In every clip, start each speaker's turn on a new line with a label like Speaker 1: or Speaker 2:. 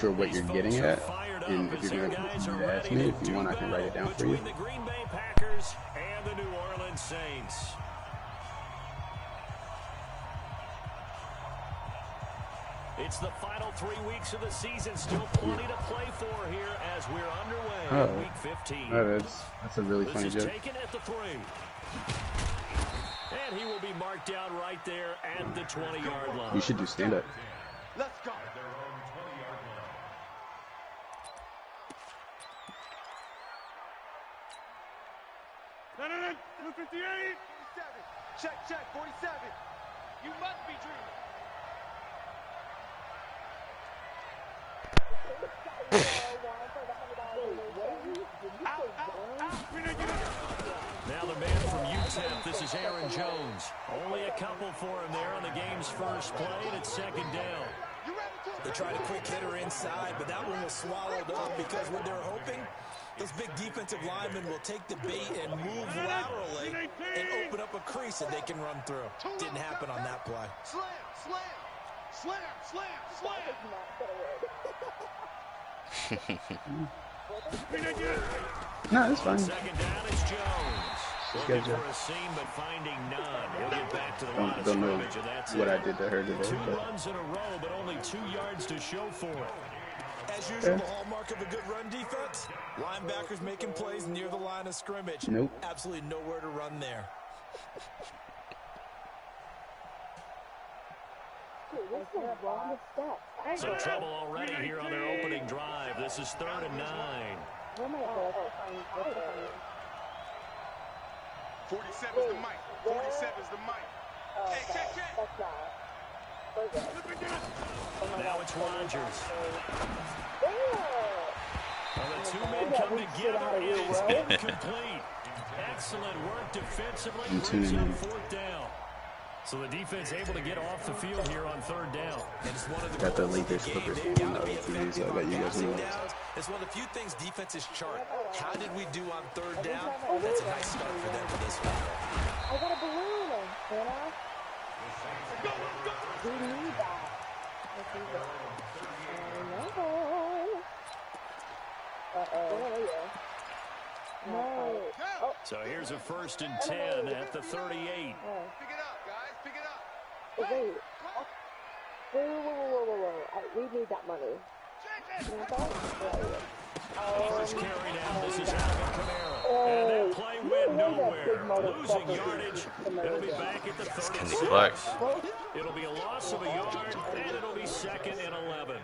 Speaker 1: sure what you're getting at, and if you're going to continue to ask me, if you want, I can write it down for you.
Speaker 2: The Green Bay Packers and the New Orleans Saints. It's the final 3 weeks of the season. Still plenty to play for here as we're underway in Week 15.
Speaker 1: Oh, that's a really funny joke.
Speaker 2: Taken at the 3. And he will be marked down right there at the 20-yard line.
Speaker 1: You should do stand-up.
Speaker 3: Let's go. No, 258. 47. Check, 47. You must be dreaming.
Speaker 2: Now the man from UTEP, this is Aaron Jones. Only a couple for him there on the game's first play, and it's second down.
Speaker 4: They tried a quick hitter inside, but that one was swallowed up because what they're hoping, those big defensive linemen will take the bait and move laterally and open up a crease that they can run through. Didn't happen on that play.
Speaker 3: Slam, slam, slam, slam, slam.
Speaker 1: No, that's fine.
Speaker 2: Second down is Jones. Looking for a seam, but finding none. He'll get back to the line of scrimmage, and that's
Speaker 1: what I did to her today.
Speaker 2: 2 runs in a row, but only 2 yards to show for it.
Speaker 4: As usual, the hallmark of a good run defense, linebackers making plays near the line of scrimmage.
Speaker 1: Nope.
Speaker 4: Absolutely nowhere to run there.
Speaker 2: Some trouble already here on their opening drive. This is 3rd and 9.
Speaker 3: 47 is the mic. 47 is the mic. Check.
Speaker 2: Now it's Rodgers. Well, the 2 men come together. It is incomplete. Excellent work defensively. Brings up 4th down. So the defense able to get off the field here on 3rd down.
Speaker 4: And it's one of the
Speaker 1: Got the Lakers Clippers game on the TV, so I bet you guys know.
Speaker 4: It's one of the few things defenses chart. How did we do on 3rd down? That's a nice start for them for this one.
Speaker 5: I got a balloon, Hannah. We need that. No.
Speaker 2: So here's a 1st and 10 at the 38.
Speaker 3: Pick it up, guys. Pick it up.
Speaker 5: Wait. Whoa. We need that money.
Speaker 2: First carry down. This is Alvin Kamara. And that play went nowhere. Losing yardage. It'll be back at the 36. It'll be a loss of a yard, and it'll be 2nd and 11.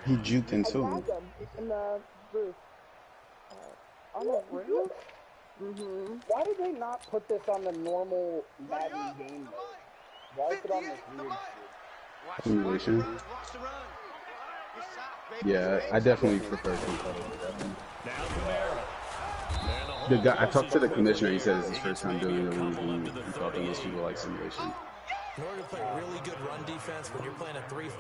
Speaker 1: He juked into him.
Speaker 5: In the roof. On the roof? Why did they not put this on the normal Madden game mode? Why is it on this weird shit?
Speaker 1: Simulation. Yeah, I definitely prefer competitive. The guy, I talked to the commissioner. He said it's his first time doing the league, and he thought that most people like simulation.
Speaker 4: In order to play really good run defense when you're playing a 3-4,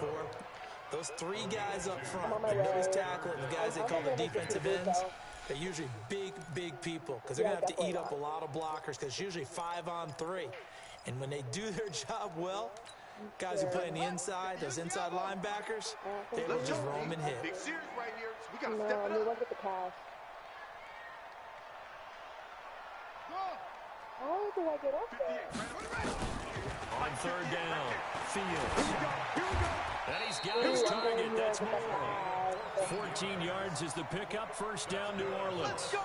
Speaker 4: those 3 guys up front, the nose tackle and the guys they call the defensive ends, they're usually big people because they're going to have to eat up a lot of blockers because it's usually 5 on 3. And when they do their job well, guys who play on the inside, those inside linebackers, they will just roam and hit.
Speaker 3: Big series right here. So we got to step it up.
Speaker 5: Look at the pass. How do I get up there?
Speaker 2: On 3rd down, Fields. And he's got his target. That's more. 14 yards is the pickup. 1st down, New Orleans.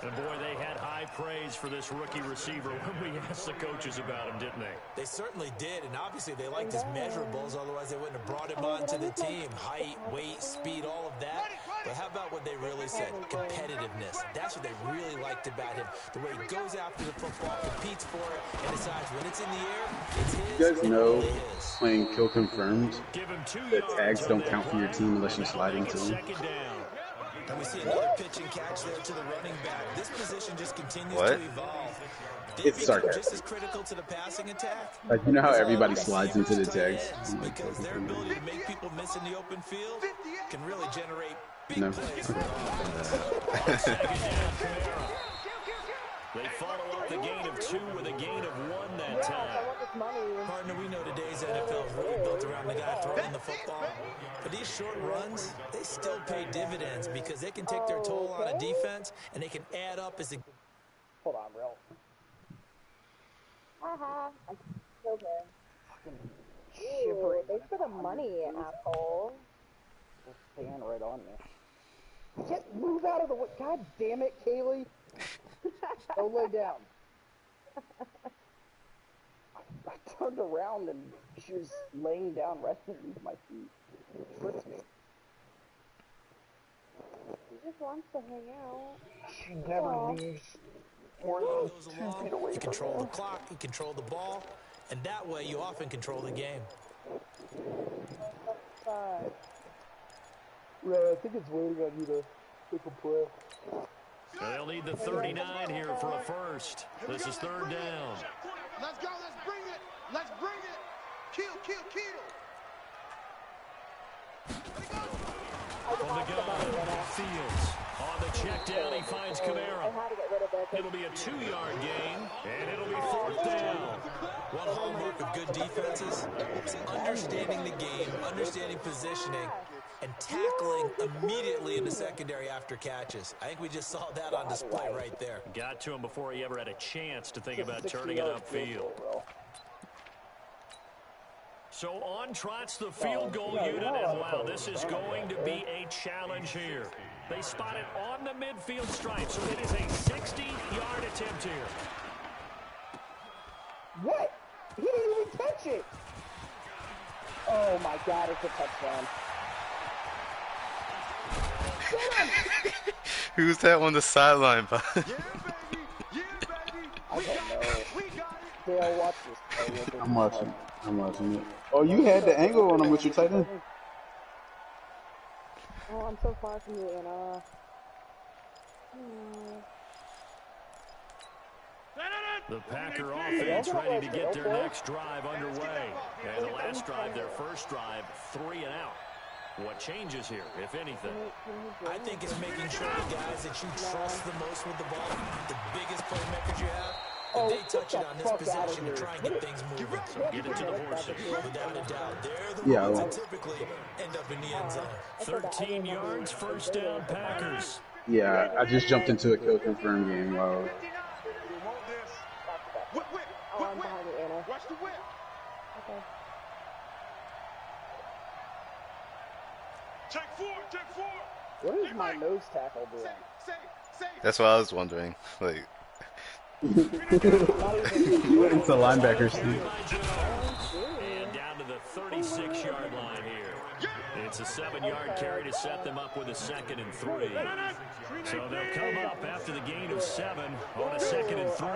Speaker 2: And boy, they had high praise for this rookie receiver when we asked the coaches about him, didn't they?
Speaker 4: They certainly did, and obviously they liked his measurables, otherwise they wouldn't have brought him onto the team. Height, weight, speed, all of that. But how about what they really said? Competitiveness. That's what they really liked about him. The way he goes after the football, competes for it, and decides when it's in the air, it's his.
Speaker 1: You guys know,
Speaker 4: really his.
Speaker 1: playing Kill Confirmed,
Speaker 2: Give him 2
Speaker 1: the
Speaker 2: yards
Speaker 1: tags don't
Speaker 2: on
Speaker 1: count
Speaker 2: that
Speaker 1: for your
Speaker 2: play.
Speaker 1: team unless you slide into them.
Speaker 2: 2nd down.
Speaker 4: And we see another pitch and catch there to the running back. This position just continues to evolve.
Speaker 1: It's sarcasm.
Speaker 4: Just as critical to the passing attack.
Speaker 1: Like, you know how everybody slides into the tags?
Speaker 4: Because their ability to make people miss in the open field can really generate big
Speaker 1: No.
Speaker 4: plays.
Speaker 1: Okay.
Speaker 2: They follow up the gain of 2 with a gain of 1 that time.
Speaker 4: Partner, we know today's NFL is really built around the guy throwing the football. But these short runs, they still pay dividends because they can take their toll on a defense and they can add up as a...
Speaker 5: Hold on, real.
Speaker 6: Haha, I'm still there. Ew, thanks for the money, asshole.
Speaker 5: Just stand right on me. Just move out of the way. God damn it, Kaylee. Go lay down. I turned around and she was laying down right underneath my feet. It tripped me.
Speaker 6: She just wants to hang out.
Speaker 5: She never leaves. More than 2 feet away.
Speaker 4: You control the clock, you control the ball, and that way you often control the game.
Speaker 5: Yeah, I think it's waiting on you to take a breath.
Speaker 2: They'll need the 39 here for a first. This is 3rd down.
Speaker 3: Let's go. Let's bring it. Let's bring it. Kill, kill, kill.
Speaker 2: From the gun, Fields. On the check down, he finds Kamara. It'll be a 2-yard gain, and it'll be 4th down.
Speaker 4: One hallmark of good defenses is understanding the game, understanding positioning, and tackling immediately in the secondary after catches. I think we just saw that on display right there.
Speaker 2: Got to him before he ever had a chance to think about turning it upfield. So on trots the field goal unit, and wow, this is going to be a challenge here. They spot it on the midfield stripe, so it is a 60-yard attempt here.
Speaker 5: What? He didn't even touch it. Oh my God, it's a touchdown.
Speaker 7: Who's that on the sideline?
Speaker 3: Yeah, baby. Yeah, baby.
Speaker 5: I don't know. Dale, watch this.
Speaker 1: I'm watching it. Oh, you had the angle on him with your tight end?
Speaker 6: Oh, I'm so far from you, Anna.
Speaker 2: The Packer offense ready to get their next drive underway. And the last drive, their first drive, 3 and out. What changes here, if anything?
Speaker 4: I think it's making sure the guys that you trust the most with the ball, the biggest playmakers you have, if they touch it on this possession to try and get things moving.
Speaker 2: Get it to the horses.
Speaker 4: Without a doubt, they're the ones that typically end up in the end zone.
Speaker 2: 13 yards, first down, Packers.
Speaker 1: Yeah, I just jumped into a kill confirm game. Wow.
Speaker 6: Oh, I'm behind you, Anna.
Speaker 3: Watch the whip.
Speaker 6: Okay.
Speaker 3: Check 4, check 4.
Speaker 5: What is my nose tackle doing?
Speaker 7: That's what I was wondering. Like,
Speaker 1: You went into linebackers too.
Speaker 2: And down to the 36-yard line here. It's a 7-yard carry to set them up with a 2nd and 3. So they'll come up after the gain of 7 on a 2nd and 3.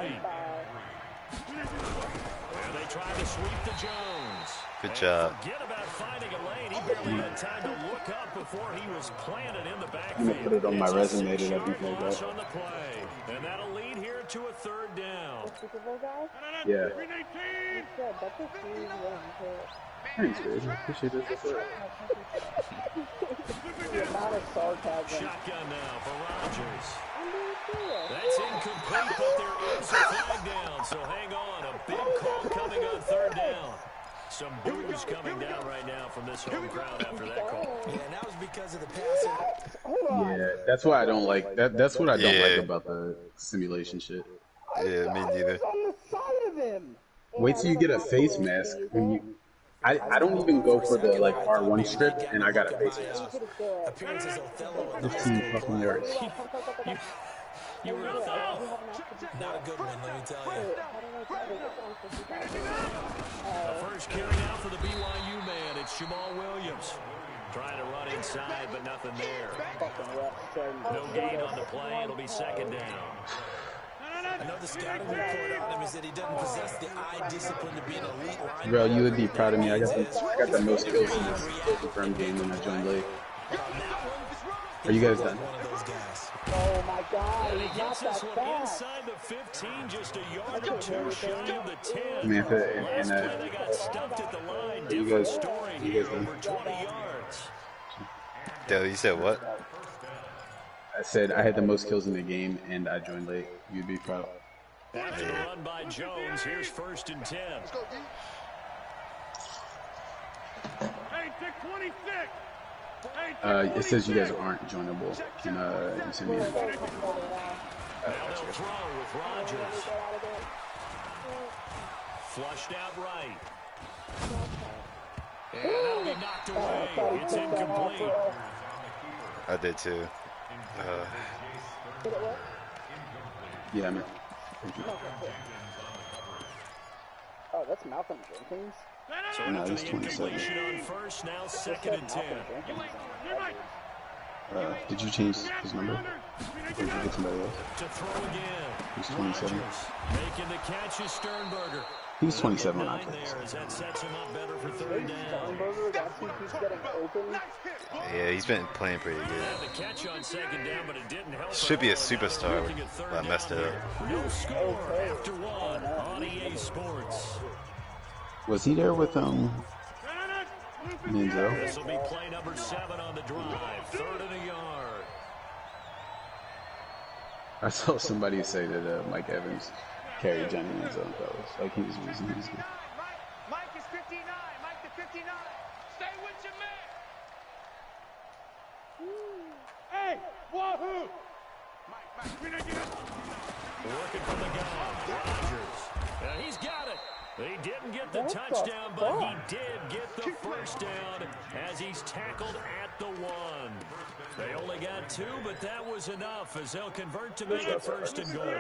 Speaker 2: And they try to sweep to Jones.
Speaker 7: good job.
Speaker 2: Forget about finding a lane. He barely had time to look up before he was planted in the
Speaker 1: I'm
Speaker 2: backfield.
Speaker 1: gonna put it on my
Speaker 2: It's a
Speaker 1: resume that I
Speaker 2: 6-yard
Speaker 1: beat that
Speaker 2: loss
Speaker 1: guy.
Speaker 2: on the play. And that'll lead here to a 3rd down.
Speaker 6: The Super Bowl guy?
Speaker 1: Yeah.
Speaker 6: That's good. That's a huge win, too.
Speaker 1: Thanks, dude. Appreciate it.
Speaker 5: The amount of sarcasm.
Speaker 2: Shotgun now for Rodgers.
Speaker 6: I'm being serious.
Speaker 2: That's incomplete, but there is a flag down. So hang on. A big call coming on 3rd down. Some boos coming down right now from this home crowd after that call.
Speaker 4: Yeah, and that was because of the passing.
Speaker 5: Hold on.
Speaker 1: Yeah, that's why I don't like that. That's what I don't
Speaker 7: Yeah.
Speaker 1: like about the simulation shit.
Speaker 7: Yeah, me
Speaker 5: I
Speaker 7: neither.
Speaker 5: was on the side of him.
Speaker 1: Wait till you get a face mask. When you, I don't even go for the like R1 strip, and I got a face mask.
Speaker 4: Appearance as Othello in high
Speaker 1: 15
Speaker 4: school.
Speaker 1: fucking yards.
Speaker 2: You were Othello.
Speaker 4: Not a good one, let me tell you.
Speaker 2: The first carry out for the BYU man. It's Jamal Williams. Trying to run inside, but nothing there. No gain on the play. It'll be 2nd down.
Speaker 4: I know the scouting report on him is that he doesn't possess the eye discipline to be an elite lineman.
Speaker 1: Bro, you would be proud of me. I got the most kills in this confirmed game when I joined late. Are you guys done?
Speaker 4: One of those guys.
Speaker 5: Oh my God,
Speaker 2: And
Speaker 5: he's
Speaker 2: he
Speaker 5: not
Speaker 2: gets this
Speaker 5: that
Speaker 2: one
Speaker 5: fast.
Speaker 2: inside the 15, just a yard or 2 shy of the 10.
Speaker 1: Samantha
Speaker 2: Last
Speaker 1: and
Speaker 2: play, they got stuffed at the line.
Speaker 1: you
Speaker 2: Different
Speaker 1: guys-
Speaker 2: story
Speaker 1: you
Speaker 2: here,
Speaker 1: guys done?
Speaker 2: over 20 yards.
Speaker 7: Dale, you said what?
Speaker 1: I said I had the most kills in the game, and I joined late. You'd be proud.
Speaker 2: After the run by Jones, here's 1st and 10.
Speaker 3: Let's go, D. Hey, Dick 26.
Speaker 1: It says you guys aren't joinable. Can you send me
Speaker 2: Now they'll throw with Rodgers. Flushed out right. And that'll be knocked away. It's incomplete.
Speaker 7: I did too.
Speaker 1: Yeah, man. Thank you.
Speaker 5: Oh, that's Malcolm Jenkins.
Speaker 2: So
Speaker 1: No,
Speaker 2: after
Speaker 1: he's
Speaker 2: the
Speaker 1: 27.
Speaker 2: incompletion on first, now 2nd and 10.
Speaker 1: Did you change his number? Or did you get somebody else?
Speaker 2: To throw again.
Speaker 1: He's 27.
Speaker 2: Rodgers making the catch is Sternberger.
Speaker 1: He's 27 on
Speaker 2: Nine
Speaker 1: offense.
Speaker 2: there as that sets him up better for 3rd down.
Speaker 5: Sternberger, that's who keeps getting open.
Speaker 7: Yeah, he's been playing pretty good.
Speaker 2: Had the catch on 2nd down, but it didn't help.
Speaker 7: Should be a
Speaker 2: at all.
Speaker 7: superstar,
Speaker 2: Looking at 3rd
Speaker 7: but I messed
Speaker 2: down
Speaker 7: it up.
Speaker 2: there. No score after 1 on EA Sports.
Speaker 1: Was he there with Manziel?
Speaker 2: This will be play number 7 on the drive. 3rd and a yard.
Speaker 1: I saw somebody say that Mike Evans carried Johnny Manziel. That was like he was losing his game.
Speaker 3: Mike is 59. Mike the 59. Stay with your man. Hey, wahoo! Mike, we didn't get it.
Speaker 2: Working from the gun. Rodgers. He's got it. He didn't get the touchdown, but he did get the 1st down as he's tackled at the 1. They only got 2, but that was enough as they'll convert to make it 1st and goal.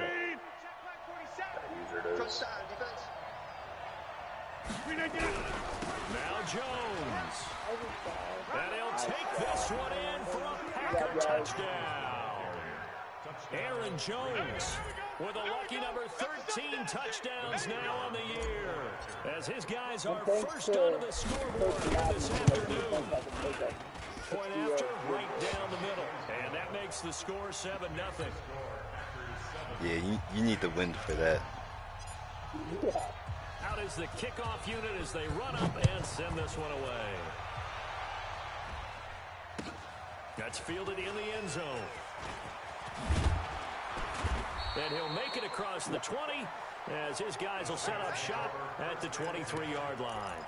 Speaker 2: Now Jones. And he'll take this one in for a Packer touchdown. Aaron Jones with a lucky number 13 touchdowns now on the year as his guys are first onto the scoreboard here this afternoon. Point after, right down the middle. And that makes the score 7-0.
Speaker 7: Yeah, you need the wind for that.
Speaker 2: Out is the kickoff unit as they run up and send this one away. That's fielded in the end zone. And he'll make it across the 20 as his guys will set up shop at the 23-yard line.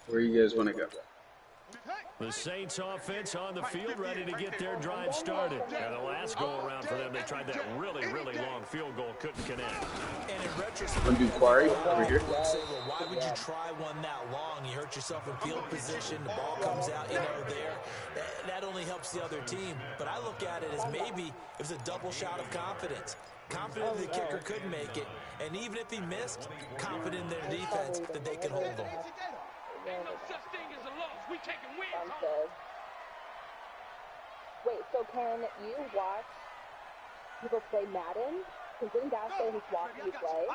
Speaker 1: Where you guys want to go?
Speaker 2: The Saints offense on the field ready to get their drive started. And the last go-around for them, they tried that really, really long field goal, couldn't connect.
Speaker 4: And in retrospect,
Speaker 1: Want to do Quarry over here?
Speaker 4: say, well, why would you try one that long? You hurt yourself in field position, the ball comes out, there. That only helps the other team. But I look at it as maybe it was a double shot of confidence. Confident the kicker could make it, and even if he missed, confident in their defense that they could hold them.
Speaker 3: Ain't no such thing as a loss. We taking wins.
Speaker 6: Wait, so can you watch people play Madden? Because didn't Dash say he's watching you play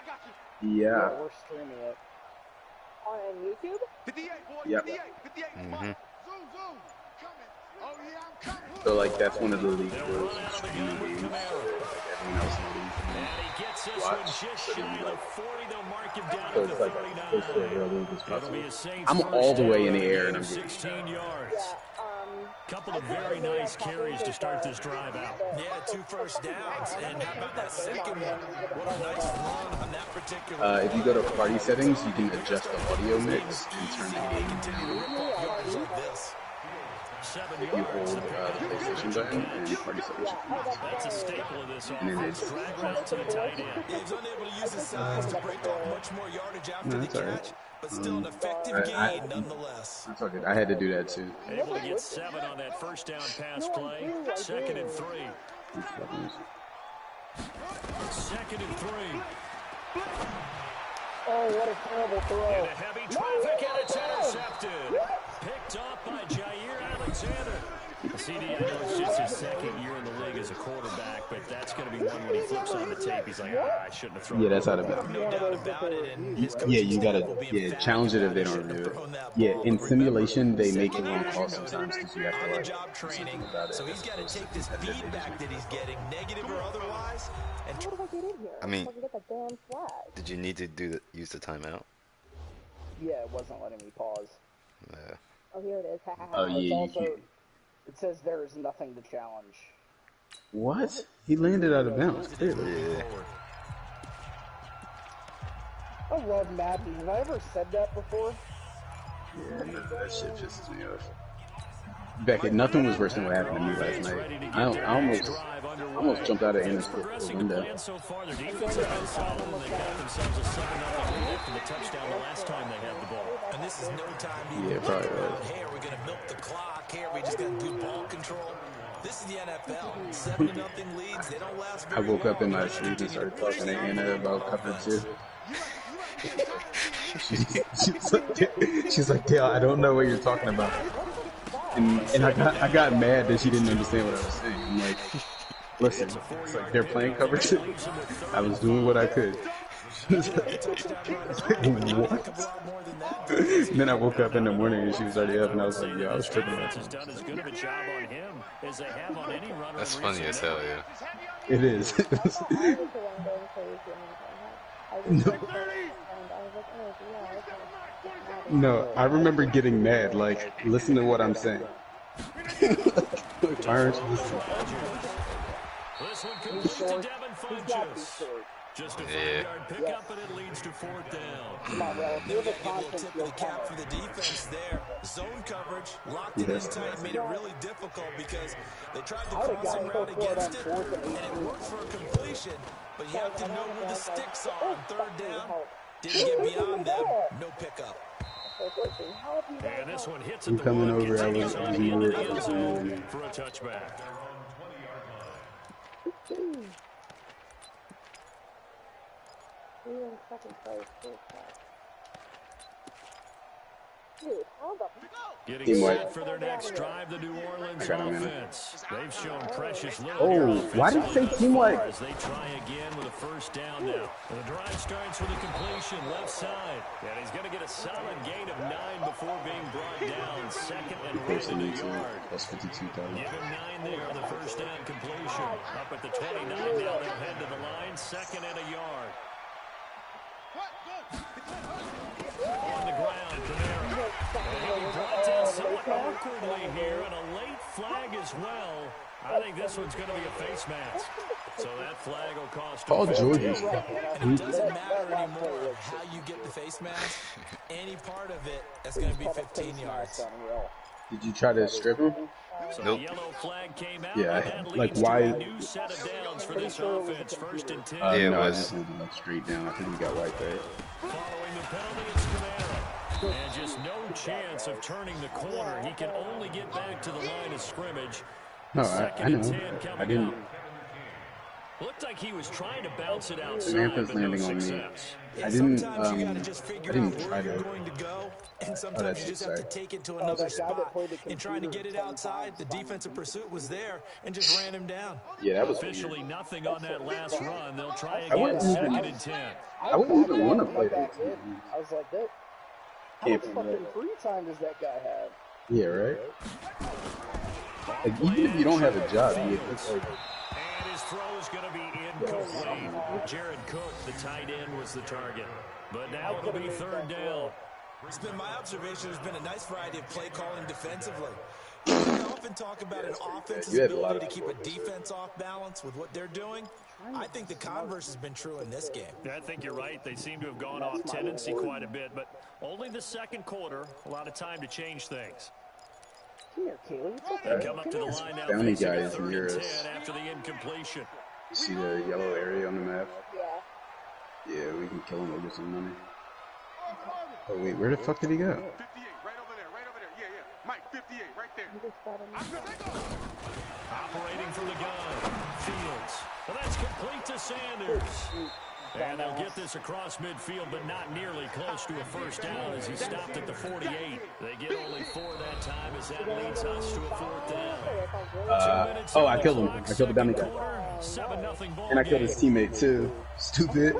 Speaker 1: Yeah.
Speaker 5: We're streaming it.
Speaker 6: on YouTube?
Speaker 3: 58, boy.
Speaker 1: Yep.
Speaker 3: 58. 58. Zoom, zoom. Coming. Oh, yeah, I'm coming.
Speaker 1: So like that's one of the league
Speaker 2: They'll
Speaker 1: rules.
Speaker 2: run out of the
Speaker 1: Streaming
Speaker 2: gun with
Speaker 1: games.
Speaker 2: Camaro.
Speaker 1: Like everyone else in the league can
Speaker 2: And he gets this
Speaker 1: watch,
Speaker 2: one just
Speaker 1: but
Speaker 2: shy
Speaker 1: then,
Speaker 2: of the
Speaker 1: like,
Speaker 2: 40. They'll mark him down
Speaker 1: so
Speaker 2: at the
Speaker 1: it's like
Speaker 2: 39.
Speaker 1: close to a real league as
Speaker 2: It'll
Speaker 1: possible.
Speaker 2: be a Saints
Speaker 1: I'm
Speaker 2: first
Speaker 1: all the way
Speaker 2: down
Speaker 1: in the air and I'm
Speaker 2: gain of
Speaker 1: getting
Speaker 2: 16 yards.
Speaker 6: Yeah,
Speaker 2: Couple of very nice carries to start this drive out.
Speaker 4: Yeah, 2 first downs. And how about that second one? What a nice run on that particular
Speaker 1: If you go to party settings, you can adjust the audio mix and turn the game
Speaker 4: continue to rip off yards like this.
Speaker 2: 7
Speaker 1: if you
Speaker 2: yards.
Speaker 1: hold the PlayStation button and party settings.
Speaker 2: That's a staple of this
Speaker 1: And then
Speaker 2: offense.
Speaker 1: it's
Speaker 2: Drag route to the tight end.
Speaker 4: He was unable to use his size to break off much more yardage after
Speaker 1: No,
Speaker 4: the
Speaker 1: that's all right.
Speaker 4: catch, but still an effective
Speaker 1: I-
Speaker 4: gain nonetheless.
Speaker 1: That's all good. I had to do that too.
Speaker 2: Able to get 7 on that first down pass play. 2nd and 3. 2nd and 3.
Speaker 5: Oh, what a terrible throw.
Speaker 2: Into heavy traffic and it's intercepted. Picked off by Jair Alexander. CD, I know it's just his second year in the league as a quarterback, but that's going to be one when he flips on the tape. He's like, I shouldn't have thrown
Speaker 1: Yeah,
Speaker 2: it.
Speaker 1: that's out of bounds.
Speaker 4: No doubt about it. And his
Speaker 1: Yeah,
Speaker 4: coaching
Speaker 1: you
Speaker 4: staff
Speaker 1: gotta
Speaker 4: will be
Speaker 1: challenge it if they don't
Speaker 4: emphatic
Speaker 1: review
Speaker 4: about
Speaker 1: it.
Speaker 4: throwing that
Speaker 1: Yeah,
Speaker 4: ball.
Speaker 1: in
Speaker 4: But
Speaker 1: simulation they make
Speaker 4: second
Speaker 1: the wrong
Speaker 4: year,
Speaker 1: call
Speaker 4: as you noted,
Speaker 1: sometimes because you have to
Speaker 4: on the
Speaker 1: like
Speaker 4: job
Speaker 1: do
Speaker 4: training,
Speaker 1: something about it.
Speaker 4: so he's got to take this feedback that he's getting, negative or otherwise, and
Speaker 6: How did I get in here?
Speaker 7: I mean,
Speaker 6: I get the damn flag.
Speaker 7: did you need to use the timeout?
Speaker 5: Yeah, it wasn't letting me pause.
Speaker 7: Yeah.
Speaker 6: Oh, here it is. Ha ha
Speaker 1: Oh
Speaker 6: ha.
Speaker 1: yeah,
Speaker 5: It's
Speaker 1: you
Speaker 5: also,
Speaker 1: can't.
Speaker 5: it says there is nothing to challenge.
Speaker 1: What? He landed out of bounds, clearly.
Speaker 7: Yeah.
Speaker 5: I love Madden. Have I ever said that before?
Speaker 1: Yeah, that shit pisses me off. Beckett, nothing was worse than what happened to me last night. I almost jumped out of Anna's window.
Speaker 2: So far, their defense has been solid, and they got themselves a 7-0 lead after the touchdown the last time they had the ball.
Speaker 4: and this is no time to
Speaker 1: Yeah, probably was.
Speaker 4: hey, are we going to milk the clock? Hey, are we just going to do ball control? This is the NFL. 7-0 leads. They don't last
Speaker 1: I
Speaker 4: very
Speaker 1: woke up in
Speaker 4: long.
Speaker 1: my sleep and started talking to Anna about cover 2. She's like, Dale, I don't know what you're talking about. And I got mad that she didn't understand what I was saying. I'm like, listen, it's like they're playing cover 2. I was doing what I could. What? And then I woke up in the morning and she was already up and I was like, yeah, I was tripping out.
Speaker 2: Has done as good of a job on him as they have on any runner.
Speaker 7: That's funny as hell, yeah.
Speaker 1: It is.
Speaker 6: I was the one going crazy. I was like, oh, yeah,
Speaker 1: No, I remember getting mad. Like, listen to what I'm saying. Why aren't you listening?
Speaker 2: This one comes to Devin Funchess. Just a 5-yard pickup, and it leads to 4th down.
Speaker 5: Come on, Rel.
Speaker 4: Give
Speaker 5: You're the
Speaker 4: a little
Speaker 5: conference
Speaker 4: tip of the cap for the defense there. Zone coverage, locked it in tight, made it really difficult because they tried to cross and route against it, and it worked for a completion. But you have to know where the sticks are on 3rd down. Didn't get beyond them, no pickup.
Speaker 2: And this one hits
Speaker 1: I'm
Speaker 2: at the
Speaker 1: coming
Speaker 2: one,
Speaker 1: over. I
Speaker 2: continues
Speaker 1: was
Speaker 2: on to the end of the end
Speaker 1: nervous.
Speaker 2: zone for a touchback.
Speaker 6: We were in second place. Dude, how the
Speaker 2: Getting
Speaker 1: Team
Speaker 2: set
Speaker 1: white.
Speaker 2: for their next drive, the New Orleans
Speaker 1: I got him in.
Speaker 2: offense. They've shown precious little.
Speaker 1: Oh,
Speaker 2: here
Speaker 1: why did it say
Speaker 2: offensively
Speaker 1: team
Speaker 2: thus
Speaker 1: white?
Speaker 2: far as they try again with a 1st down now. And the drive starts with a completion left side. And he's going to get a solid gain of 9 before being brought down. 2nd and right in the yard.
Speaker 1: That's 52,000.
Speaker 2: Give him 9 there on the 1st down completion. Up at the 29 now, they'll head to the line. 2nd and a yard. On the ground, Kamara. And he'll be brought down somewhat awkwardly here, and a late flag as well. I think this one's going to be a face mask. So that flag will cost
Speaker 1: Paul
Speaker 2: him
Speaker 1: George.
Speaker 4: And it doesn't matter anymore how you get the face mask. Any part of it, that's going to be 15 yards.
Speaker 1: Did you try to strip him?
Speaker 2: So
Speaker 7: Nope.
Speaker 2: the yellow flag came out,
Speaker 1: Yeah,
Speaker 2: and that
Speaker 1: like,
Speaker 2: leads
Speaker 1: why-
Speaker 2: to a new set of downs for this offense. 1st and 10.
Speaker 7: Yeah, it
Speaker 1: no, I
Speaker 7: was.
Speaker 1: just landed like straight down. I think he got wiped right.
Speaker 2: Following the penalty, it's Kamara. And just no chance of turning the corner. He can only get back to the line of scrimmage.
Speaker 1: No, I
Speaker 2: 2nd
Speaker 1: know.
Speaker 2: and 10
Speaker 1: I
Speaker 2: coming
Speaker 1: didn't.
Speaker 2: up. Looked like he was trying to bounce it outside,
Speaker 1: Samantha's
Speaker 2: but no
Speaker 1: landing on me.
Speaker 2: success.
Speaker 1: I didn't.
Speaker 4: Sometimes you got to just
Speaker 1: I
Speaker 4: figure
Speaker 1: didn't
Speaker 4: out
Speaker 1: try
Speaker 4: where you're
Speaker 1: to.
Speaker 4: going to go, and
Speaker 1: Oh,
Speaker 4: sometimes
Speaker 1: that's
Speaker 4: you
Speaker 1: it,
Speaker 4: just have to
Speaker 1: sorry.
Speaker 4: take it to another
Speaker 5: that guy that
Speaker 4: spot.
Speaker 5: played the
Speaker 4: And trying to get it
Speaker 5: computer
Speaker 4: outside, the defensive pursuit was there and just ran him down.
Speaker 1: Yeah, that was
Speaker 2: Officially
Speaker 1: weird.
Speaker 2: nothing on that last run. They'll try
Speaker 1: I
Speaker 2: again,
Speaker 1: wouldn't
Speaker 2: 2nd
Speaker 1: even-
Speaker 2: and 10.
Speaker 1: I wouldn't even want to play
Speaker 5: that.
Speaker 1: that.
Speaker 5: I was like, that. How
Speaker 1: Can't
Speaker 5: much
Speaker 1: believe
Speaker 5: fucking free time does that guy have?
Speaker 1: Yeah, right. Like, even if you don't have a job, it's like
Speaker 2: And his throw is going to be incomplete. Jared Cook, the tight end, was the target. But now it'll be 3rd down.
Speaker 4: It's been my observation. There's been a nice variety of play calling defensively. We often talk about an offense's
Speaker 1: You had a lot
Speaker 4: ability
Speaker 1: of
Speaker 4: to keep a defense off balance with what they're doing. I think the converse has been true in this game.
Speaker 2: I think you're right. They seem to have gone off tendency quite a bit, but only the 2nd quarter. A lot of time to change things.
Speaker 5: Come here, Kaylee. It's
Speaker 2: They
Speaker 5: okay.
Speaker 2: come up to the line now,
Speaker 1: bounty
Speaker 2: facing
Speaker 1: guy
Speaker 2: a
Speaker 1: is
Speaker 2: 3rd
Speaker 1: near
Speaker 2: and
Speaker 1: us.
Speaker 2: 10 after the incompletion.
Speaker 1: See the yellow area on the map?
Speaker 6: Yeah.
Speaker 1: Yeah, we can kill him or get some money. Oh wait, where the fuck did he go?
Speaker 3: 58, right over there, right over there. Yeah, yeah. Mike, 58, right there.
Speaker 6: You just got him.
Speaker 2: Operating from the gun, Fields. Well, that's complete to Sanders. And they'll get this across midfield, but not nearly close to a first down as he stopped at the 48. They get only 4 that time as that leads us to a 4th down.
Speaker 1: Oh, I killed him. I killed the dummy guy.
Speaker 2: 7-0 ball
Speaker 1: And I killed his
Speaker 2: game.
Speaker 1: teammate too. Stupid.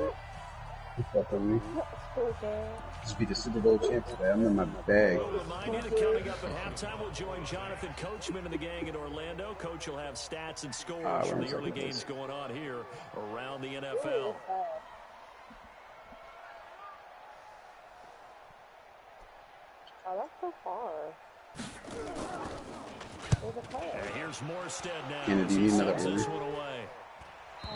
Speaker 1: He fucked on me. Just be the Super Bowl champ today. I'm in my bag.
Speaker 2: We'll remind you that coming up at halftime, we'll join Jonathan Coachman and the gang in Orlando. Coach will have stats and scores from the early games going on here around the NFL.
Speaker 6: Oh, that's so far. There's a player.
Speaker 2: And here's Morstead now.
Speaker 1: Kennedy,
Speaker 2: as he
Speaker 1: you need another
Speaker 2: sends this
Speaker 1: one.
Speaker 2: one away.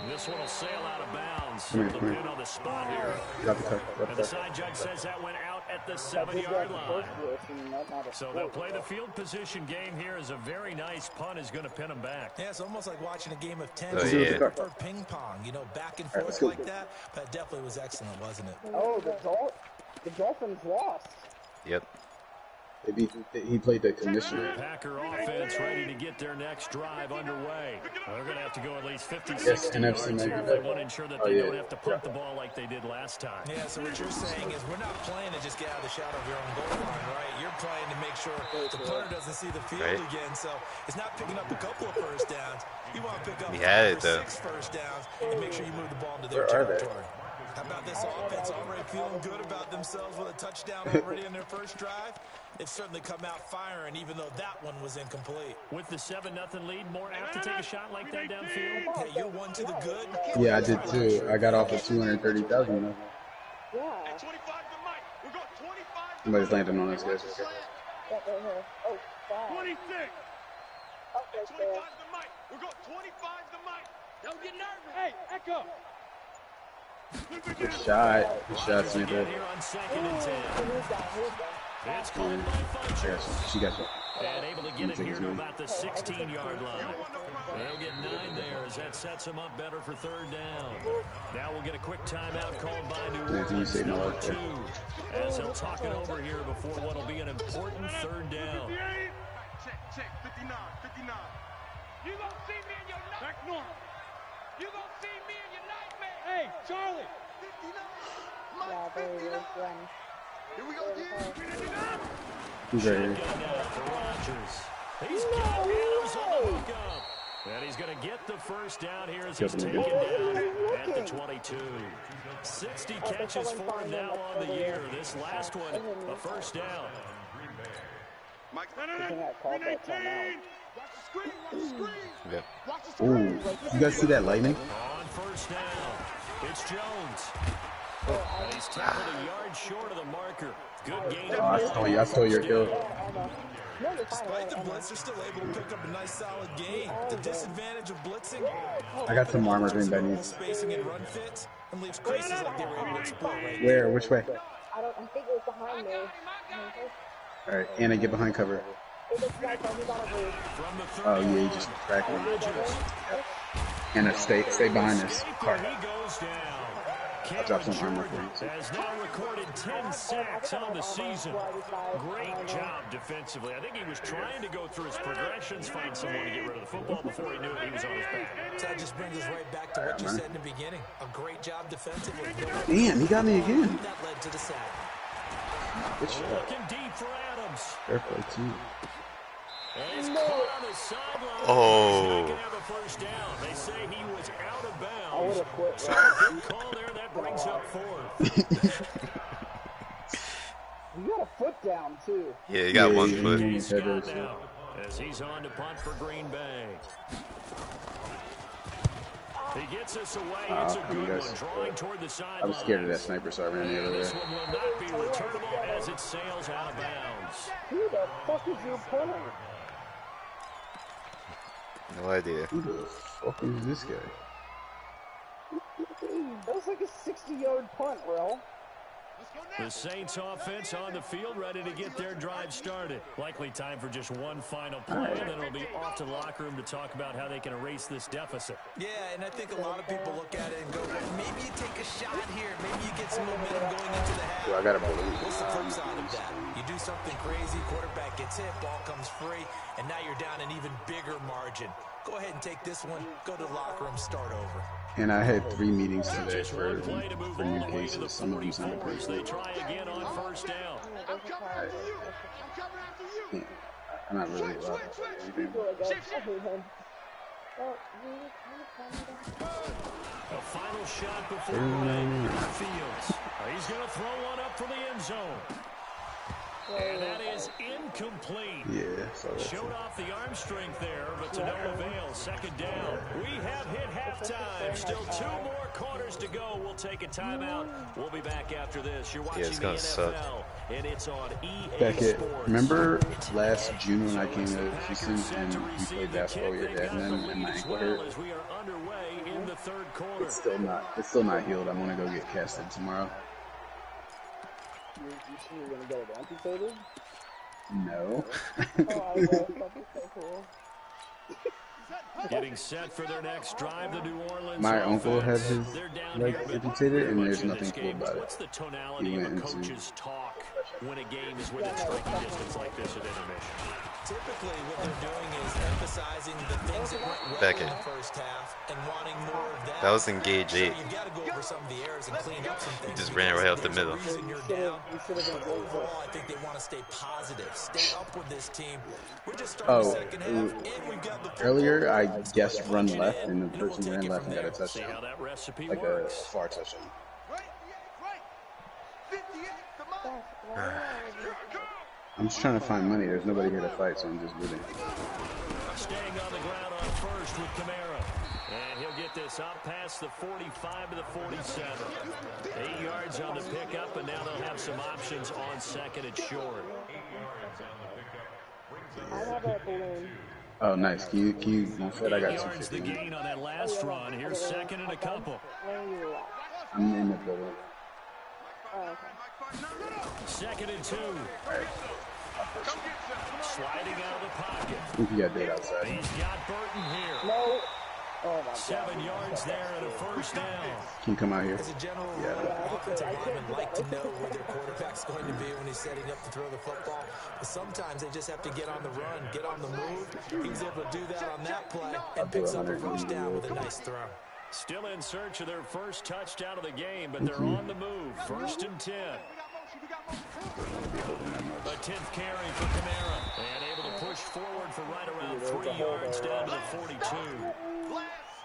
Speaker 2: This one will sail out of bounds.
Speaker 1: Come here,
Speaker 2: The
Speaker 1: come here.
Speaker 2: pin on the spot here.
Speaker 1: Drop the cup. Drop
Speaker 2: And
Speaker 1: the
Speaker 2: the
Speaker 1: cup.
Speaker 2: side judge says that went out at the
Speaker 5: That's just
Speaker 2: 7-yard
Speaker 5: like the
Speaker 2: line.
Speaker 5: first blitz, and not a
Speaker 2: So they'll
Speaker 5: split.
Speaker 2: play the field position game here as a very nice punt is going to pin them back.
Speaker 4: Yeah, it's almost like watching a game of
Speaker 7: Oh,
Speaker 4: tennis
Speaker 7: yeah.
Speaker 4: or ping pong, you know, back and
Speaker 1: All right, let's
Speaker 4: forth
Speaker 1: go.
Speaker 4: like that. But it definitely was excellent, wasn't it?
Speaker 5: Oh, the Dolphins lost.
Speaker 7: Yep.
Speaker 1: He played the commissioner.
Speaker 2: Packer offense ready to get their next drive underway. They're going to have to go at least 50,
Speaker 1: Yes,
Speaker 2: 60
Speaker 1: NFC
Speaker 2: yards here
Speaker 1: maybe.
Speaker 2: if they want to ensure that
Speaker 1: Oh,
Speaker 2: they
Speaker 1: yeah.
Speaker 2: don't have to punt the ball like they did last time.
Speaker 4: Yeah, so what you're saying is we're not playing to just get out of the shadow of your own goal line, right? You're playing to make sure the punter doesn't see the field
Speaker 7: Right.
Speaker 4: again. So it's not picking up a couple of first downs. You want to pick up
Speaker 7: He had
Speaker 4: 5
Speaker 7: it,
Speaker 4: or
Speaker 7: though.
Speaker 4: 6 first downs and make sure you move the ball into their
Speaker 1: Where are they?
Speaker 4: territory. How about this offense already feeling good about themselves with a touchdown already in their first drive? They've certainly come out firing, even though that one was incomplete.
Speaker 2: With the 7-0 lead, more apt to take a shot like that downfield.
Speaker 4: Hey, you're one to the good.
Speaker 1: Yeah, I did too. I got off at 230,000.
Speaker 6: Yeah.
Speaker 3: 25 to Mike. We're going 25 to
Speaker 1: Somebody's landing on us, guys.
Speaker 6: Yeah, right here. Oh, God.
Speaker 3: 26.
Speaker 6: Oh, right
Speaker 3: 25
Speaker 6: there.
Speaker 3: to Mike. We're going 25 to Mike. Don't get nervous. Hey, Echo.
Speaker 1: Good shot. Good shot,
Speaker 2: Get
Speaker 1: Santa.
Speaker 2: here on 2nd and 10.
Speaker 6: Who's that? Who's that?
Speaker 2: It's called by
Speaker 1: I got
Speaker 2: Funchess.
Speaker 1: you. She got you.
Speaker 2: And able to get it here to about the 16-yard line. They'll get 9 there as that sets them up better for 3rd down. Now we'll get a quick timeout called by New
Speaker 1: Yeah, you
Speaker 2: Orleans,
Speaker 1: say no
Speaker 2: number
Speaker 1: right there.
Speaker 2: 2, as they'll talk it over here before what will be an important 3rd down.
Speaker 3: Check. 59. 59. You gonna see me in your nightmare. Back north. You gonna see me in your nightmare. Hey, Charlie. 59.
Speaker 6: Yeah, there he is. Run.
Speaker 3: Here we go again.
Speaker 1: He's right here.
Speaker 2: Shotgun now for Rodgers. He's got Adams on the hookup. And he's going to get the first down here as he's
Speaker 1: Killed him
Speaker 2: taken
Speaker 1: again.
Speaker 2: down at the 22. 60 catches for him now on the year. This last one, a first down.
Speaker 3: Mike,
Speaker 5: I think I called that timeout.
Speaker 3: watch the screen. Watch the screen.
Speaker 7: Yep.
Speaker 3: Watch the screen.
Speaker 1: Ooh. You guys see that lightning?
Speaker 2: On first down, it's Jones. And he's tackled a yard short of the marker. Good gain.
Speaker 1: Oh, I stole your kill.
Speaker 6: No, you're fine.
Speaker 4: Despite the blitz, they're still able to pick up a nice solid gain. The disadvantage of blitzing,
Speaker 1: I got some armor green
Speaker 4: normal
Speaker 1: bunnies.
Speaker 4: spacing and run fits, and leaves creases like they were able to exploit right there.
Speaker 1: Where? Which way?
Speaker 6: I think it was behind me.
Speaker 1: All right, Anna, get behind cover.
Speaker 6: It looks like he's on a roof.
Speaker 2: From the 30,
Speaker 1: Oh yeah, you just cracked me.
Speaker 2: Rodgers.
Speaker 1: Anna, stay behind this car.
Speaker 2: He goes down.
Speaker 1: I'll drop some
Speaker 2: Cameron
Speaker 1: armor for you,
Speaker 2: Jordan
Speaker 1: too.
Speaker 2: has now recorded 10 sacks on the season. Great job defensively. I think he was trying to go through his progressions, find someone to get rid of the football before he knew it. He was on his back.
Speaker 4: So that just brings us right back to what you said in the beginning. A great job defensively.
Speaker 1: Damn, he got me again.
Speaker 4: That led to the sack.
Speaker 1: Good shot.
Speaker 2: Looking deep for Adams.
Speaker 1: Fair play too.
Speaker 2: And he's caught on the sideline.
Speaker 7: Oh.
Speaker 2: He's not going to have a first down. They say he was out of
Speaker 5: I would
Speaker 2: bounds.
Speaker 5: have quit.
Speaker 2: So a good call there. That brings up 4th.
Speaker 5: You got a foot down, too.
Speaker 7: Yeah, you got one
Speaker 1: yeah,
Speaker 7: foot.
Speaker 1: yeah.
Speaker 2: He's got now as he's on to punt for Green Bay. He gets us away. It's a
Speaker 1: you
Speaker 2: good
Speaker 1: guys-
Speaker 2: one. Drawing toward the sideline.
Speaker 1: I was scared of that sniper, so I ran the other way.
Speaker 2: This one will not be returnable as it sails out of bounds.
Speaker 5: Who the fuck is your punter?
Speaker 7: No idea.
Speaker 1: Who the fuck is this guy?
Speaker 5: That was like a 60-yard punt, Rel.
Speaker 2: The Saints offense on the field ready to get their drive started. Likely time for just one final play, and then it'll be off to the locker room to talk about how they can erase this deficit.
Speaker 4: Yeah, and I think a lot of people look at it and go, well, maybe you take a shot here. Maybe you get some momentum going into the half.
Speaker 1: Well, I gotta believe.
Speaker 4: What's the flip side of that? You do something crazy, quarterback gets hit, ball comes free, and now you're down an even bigger margin. go ahead and take this one, go to the locker room, start over.
Speaker 1: And I had 3 meetings today for new cases. Some of them sounded pretty
Speaker 2: They
Speaker 1: good.
Speaker 2: try again on first down.
Speaker 1: I'm not really allowed to say anything.
Speaker 2: A final shot before Fields. He's going to throw one up for the end zone. And that is incomplete.
Speaker 1: Yeah, so that's
Speaker 2: Showed off the arm strength there, but to no avail. Second down. We have hit halftime. Still 2 more quarters to go. We'll take a timeout. We'll be back after this. You're watching
Speaker 7: it's
Speaker 2: the
Speaker 7: gonna
Speaker 2: NFL,
Speaker 7: suck.
Speaker 2: and it's on EA
Speaker 1: Beckett,
Speaker 2: Sports.
Speaker 1: remember last June when I came to Houston and we played basketball with your dad and then and my ankle hurt?
Speaker 2: As we are underway in the third quarter.
Speaker 1: It's still not healed. I'm gonna go get casted tomorrow.
Speaker 5: You sure you're gonna get it amputated?
Speaker 1: No.
Speaker 5: Oh, I will. That'd be so cool.
Speaker 2: Getting set for their next drive, the New Orleans
Speaker 1: My uncle had
Speaker 2: offense.
Speaker 1: his
Speaker 2: They're down
Speaker 1: leg
Speaker 2: here, but
Speaker 1: amputated, and
Speaker 2: much
Speaker 1: there's
Speaker 2: in
Speaker 1: nothing
Speaker 2: this
Speaker 1: cool
Speaker 2: game.
Speaker 1: about it.
Speaker 2: What's the tonality
Speaker 1: He
Speaker 2: of a
Speaker 1: went into-
Speaker 2: coach's talk when a game is within striking distance like this at intermission?
Speaker 4: Typically, what they're doing is emphasizing the things that went well
Speaker 7: Beckett.
Speaker 4: in the first half and wanting more of that.
Speaker 7: That was in gauge 8.
Speaker 4: You've got to go over some of the errors and clean up some things.
Speaker 7: just ran right up the
Speaker 4: because
Speaker 7: middle.
Speaker 4: there's a reason you're down. But overall, I think they want to stay positive, stay up with this team. We're just starting the second half, and we've got the
Speaker 1: Earlier, I guessed run left, and the person ran left and got a
Speaker 2: See how
Speaker 1: touchdown.
Speaker 2: that recipe
Speaker 1: Like a
Speaker 2: works.
Speaker 1: far touchdown. I'm just trying to find money. There's nobody here to fight, so I'm just rooting.
Speaker 2: Staying on the ground on first with Kamara. And he'll get this up past the 45 to the 47. 8 yards on the pickup, and now they'll have some options on second and short.
Speaker 6: I have a balloon.
Speaker 1: Oh, nice. Can you said I
Speaker 2: 8
Speaker 1: got
Speaker 2: yards the
Speaker 1: 250.
Speaker 2: gain on that last run. Here's second and a couple.
Speaker 6: Where are you at?
Speaker 1: I'm in the building.
Speaker 6: Oh, okay.
Speaker 2: Second and 2. Sliding out of the pocket.
Speaker 1: I think you got dead outside.
Speaker 2: He's got Burton here.
Speaker 5: No. Oh my God.
Speaker 2: 7 yards there and a first down.
Speaker 1: Can you come out here?
Speaker 4: As a general
Speaker 1: Yeah.
Speaker 4: rule, offensive linemen like to know where their quarterback's going to be when he's setting up to throw the football. But sometimes they just have to get on the run, get on the move. He was able to do that on that play and picks up a first down with a nice throw.
Speaker 2: Still in search of their first touchdown of the game, but they're on the move. First and 10. A 10th carry for Kamara. And able to push forward for right around 3 yards down to the 42.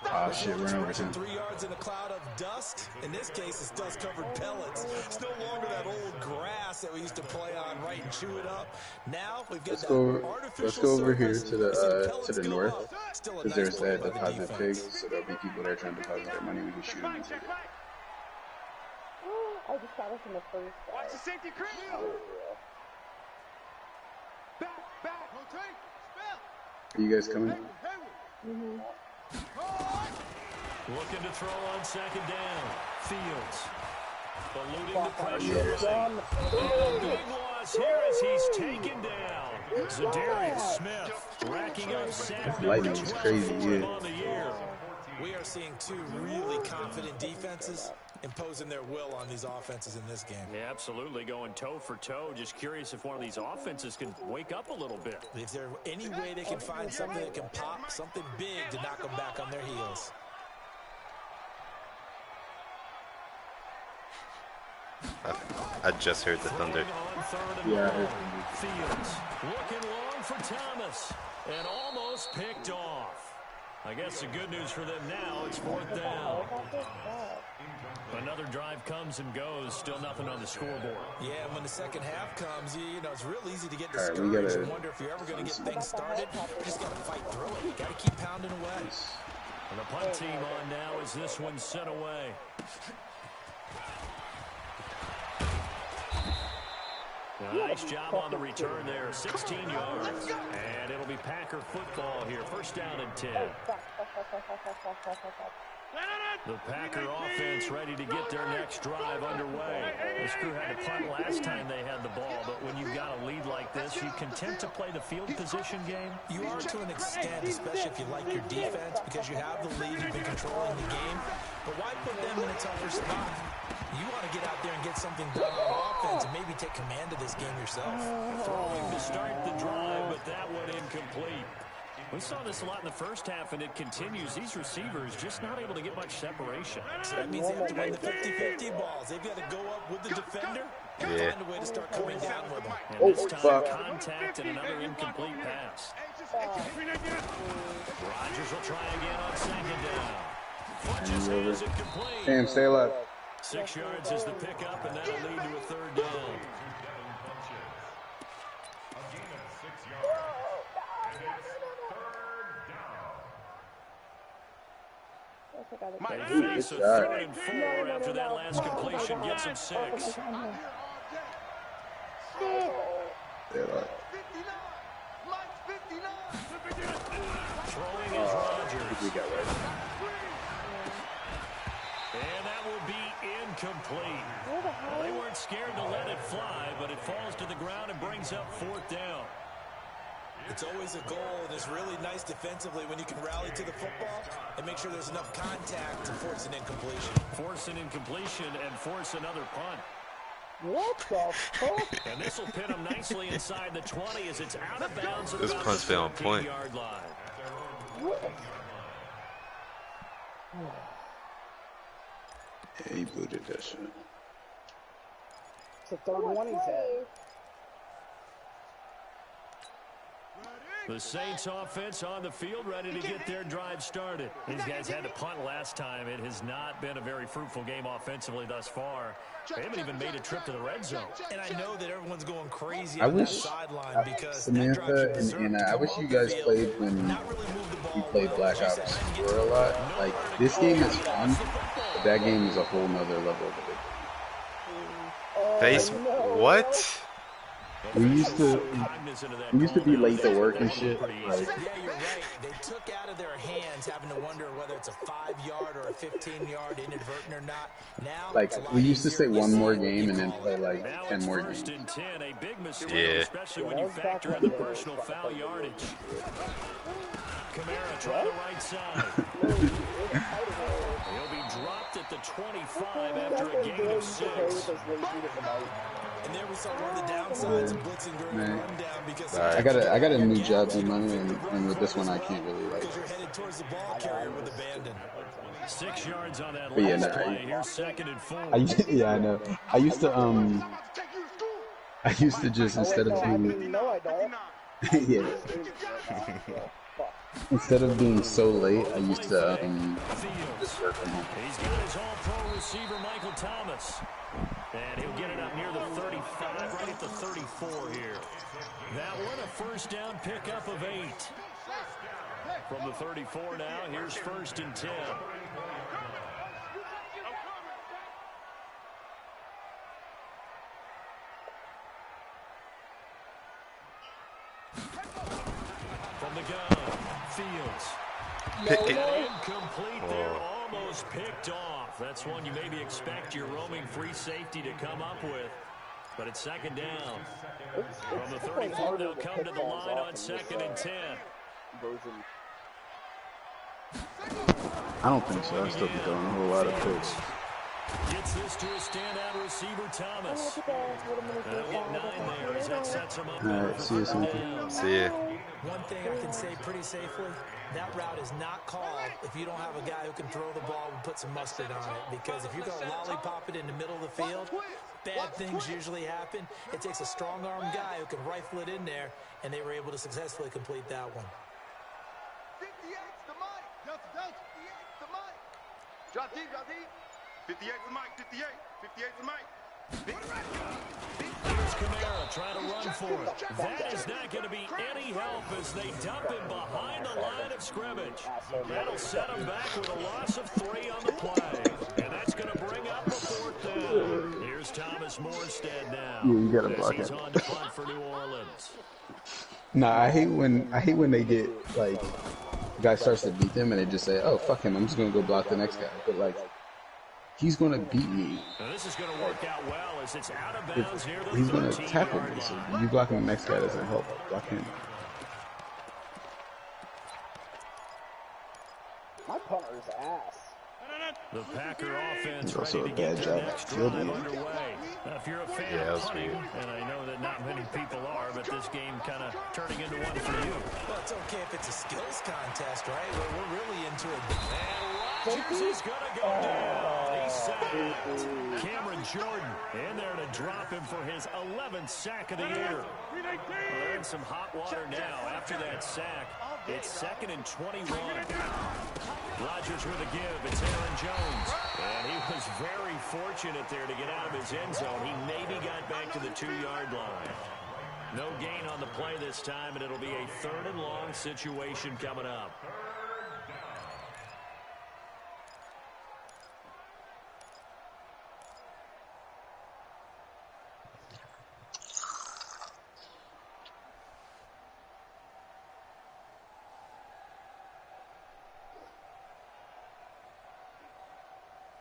Speaker 1: Oh, shit, we're over
Speaker 4: Rushing
Speaker 1: him.
Speaker 4: 3 yards in a cloud of dust. In this case, it's dust-covered pellets. It's no longer that old grass that we used to play on, right, and chew it up. Now we've got
Speaker 1: Let's
Speaker 4: that
Speaker 1: go
Speaker 4: artificial
Speaker 1: over here
Speaker 4: surface.
Speaker 1: to
Speaker 4: You see
Speaker 1: the
Speaker 4: pellets go
Speaker 1: north,
Speaker 4: up. Still a
Speaker 1: because
Speaker 4: nice
Speaker 1: there's
Speaker 4: play
Speaker 1: that
Speaker 4: by the
Speaker 1: deposit pig,
Speaker 4: defense.
Speaker 1: so there'll be people there trying to deposit their money. We can shoot them and take it.
Speaker 6: I just got us in the first.
Speaker 3: Watch the safety creep. Back. Rotate. Spell.
Speaker 1: Are you guys coming?
Speaker 2: Looking to throw on second down. Fields. Eluding the pressure. And a big loss here as he's taken down. Zadarius Smith racking up sack number
Speaker 1: Lightning is
Speaker 2: 12
Speaker 1: crazy,
Speaker 2: for him
Speaker 1: yeah.
Speaker 2: on the year.
Speaker 4: We are seeing 2 really confident defenses imposing their will on these offenses in this game.
Speaker 2: Yeah, absolutely, going toe for toe. Just curious if one of these offenses can wake up a little bit.
Speaker 4: If there's any way they can find something that can pop, something big to knock them back on their heels.
Speaker 7: I just heard the thunder.
Speaker 2: On third and
Speaker 1: Yeah, I
Speaker 2: long.
Speaker 1: heard
Speaker 2: Fields looking long for Thomas and almost picked off. I guess the good news for them now, it's fourth down. Another drive comes and goes, still nothing on the scoreboard.
Speaker 4: Yeah, and when the second half comes, you know, it's real easy to get
Speaker 1: All right, we
Speaker 4: discouraged
Speaker 1: gotta-
Speaker 4: and wonder if you're ever going to get things started. You just got to fight through it. You got to keep pounding away.
Speaker 2: And the punt team on now as this one's sent away. A nice job on the return there, 16 yards. And it'll be Packer football here, first down and 10. The Packer offense ready to get their next drive underway. This crew had to punt last time they had the ball, but when you've got a lead like this, you content to play the field position game?
Speaker 4: You are to an extent, especially if you like your defense, because you have the lead, you've been controlling the game. But why put them in a tougher spot? You want to get out there and get something done on offense and maybe take command of this game yourself.
Speaker 2: Throwing to start the drive, but that one incomplete. We saw this a lot in the first half, and it continues. These receivers just not able to get much separation.
Speaker 4: So that means they have to win the 50-50 balls. They've got to go up with the defender and find a way to start coming down with them.
Speaker 2: And this time, contact and another incomplete pass. Rodgers will try again on second down. Funches hands it complete.
Speaker 1: Damn, stay alive.
Speaker 2: 6 yards is the pickup, and that'll lead to a third down. They face a 3rd and 4 after that last completion gets them 6.
Speaker 1: Stay alive.
Speaker 2: Throwing is Rodgers.
Speaker 1: We got right.
Speaker 2: And that will be incomplete. Well, they weren't scared to let it fly, but it falls to the ground and brings up 4th down.
Speaker 4: It's always a goal, and it's really nice defensively when you can rally to the football and make sure there's enough contact to force an incompletion.
Speaker 2: Force an incompletion and force another punt.
Speaker 5: What the fuck?
Speaker 2: And this will pin them nicely inside the 20 as it's out of bounds at
Speaker 7: This
Speaker 2: about
Speaker 7: punt's
Speaker 2: the
Speaker 7: been on point.
Speaker 2: 14-yard line.
Speaker 1: Yeah, he booted that shit.
Speaker 5: It's the 3rd one he's had.
Speaker 2: The Saints offense on the field, ready to get their drive started. These guys had to punt last time. It has not been a very fruitful game offensively thus far. They haven't even made a trip to the red zone.
Speaker 4: And I know that everyone's going crazy
Speaker 1: I
Speaker 4: on that
Speaker 1: wish
Speaker 4: sideline because
Speaker 1: Samantha and Anna, I wish you guys played when you played Black Ops 4 a lot. Like, this game is fun, but that game is a whole nother level of it.
Speaker 7: Face what?
Speaker 1: We used to be late to work and shit. Like,
Speaker 4: yeah, you're right. They took out of their hands having to wonder whether it's a 5-yard or a 15-yard inadvertent or not. Now,
Speaker 1: like we used to say one more game and then play like 10 more games.
Speaker 2: 1st and 10, a big mistake,
Speaker 7: Yeah.
Speaker 2: especially when you factor in the personal foul yardage. Kamara trying the right side. He'll be dropped at the 25 after a gain of 6.
Speaker 4: And there we saw one of the downsides of blitzing during the rundown because
Speaker 1: I got a new job in money, and with this one I can't really like.
Speaker 4: you're headed towards the ball carrier with abandon.
Speaker 2: 6 yards on that
Speaker 1: But yeah,
Speaker 2: last
Speaker 1: no,
Speaker 2: play. Here's 2nd and 4.
Speaker 1: Yeah, I know. I used to just instead of being
Speaker 5: No, I don't.
Speaker 1: yeah. Instead of being so late, I used to just work from home.
Speaker 2: He's got his all-pro receiver, Michael Thomas. And he'll get it up near the 35, right at the 34 here. That one, a 1st down pickup of 8. From the 34 now, here's 1st and 10. From the gun, Fields. Incomplete there, almost picked off. That's one you maybe expect your roaming free safety to come up with. But it's 2nd down. From the 34, they'll come to the line on 2nd and 10.
Speaker 1: I don't think so. I still be throwing a whole lot of picks.
Speaker 2: Gets this to a standout receiver, Thomas. That'll get 9 there as that sets him up.
Speaker 1: All right, see you soon.
Speaker 7: See ya.
Speaker 4: One thing I can say pretty safely, that route is not called if you don't have a guy who can throw the ball and put some mustard on it. Because if you're going to lollipop it in the middle of the field, bad things usually happen. It takes a strong-arm guy who can rifle it in there, and they were able to successfully complete that one.
Speaker 3: 58's the mic. 58's the mic. Drop deep, drop deep. 58's the mic. 58's the mic.
Speaker 2: Here's Kamara trying to run for it. That is not going to be any help as they dump him behind the line of scrimmage. That'll set him back with a loss of 3 on the play. And that's going to bring up a 4th down. Here's Thomas Morstead now.
Speaker 1: Yeah, you gotta block
Speaker 2: He's
Speaker 1: it.
Speaker 2: on to punt for New Orleans.
Speaker 1: Nah, I hate when they get like the guy starts to beat them and they just say, "Oh fuck him, I'm just gonna go block the next guy." But like, he's gonna beat me.
Speaker 2: Now this is going to work out well as it's out of bounds near the
Speaker 1: He's gonna
Speaker 2: 13-yard
Speaker 1: tackle me. So you blocking the next guy doesn't help. Block him.
Speaker 5: My punter's ass.
Speaker 2: The Packer offense
Speaker 1: It's also
Speaker 2: ready
Speaker 1: a
Speaker 2: to get
Speaker 1: bad
Speaker 2: their
Speaker 1: job
Speaker 2: next
Speaker 1: at field
Speaker 2: drive
Speaker 1: goal.
Speaker 2: underway. Now, if you're a fan
Speaker 7: Yeah, that
Speaker 2: of
Speaker 7: was
Speaker 2: punting,
Speaker 7: weird.
Speaker 2: and I know that not many people are, but this game kind of turning into one for you.
Speaker 4: Well, it's okay if it's a skills contest, right? We're really into it.
Speaker 2: And Rodgers is going to go down. He's sacked. Cameron Jordan in there to drop him for his 11th sack of the year. They're in some hot water now after that sack. It's 2nd and 21. Rodgers with a give. It's Aaron Jones. And he was very fortunate there to get out of his end zone. He maybe got back to the 2-yard line. No gain on the play this time, and it'll be a 3rd and long situation coming up.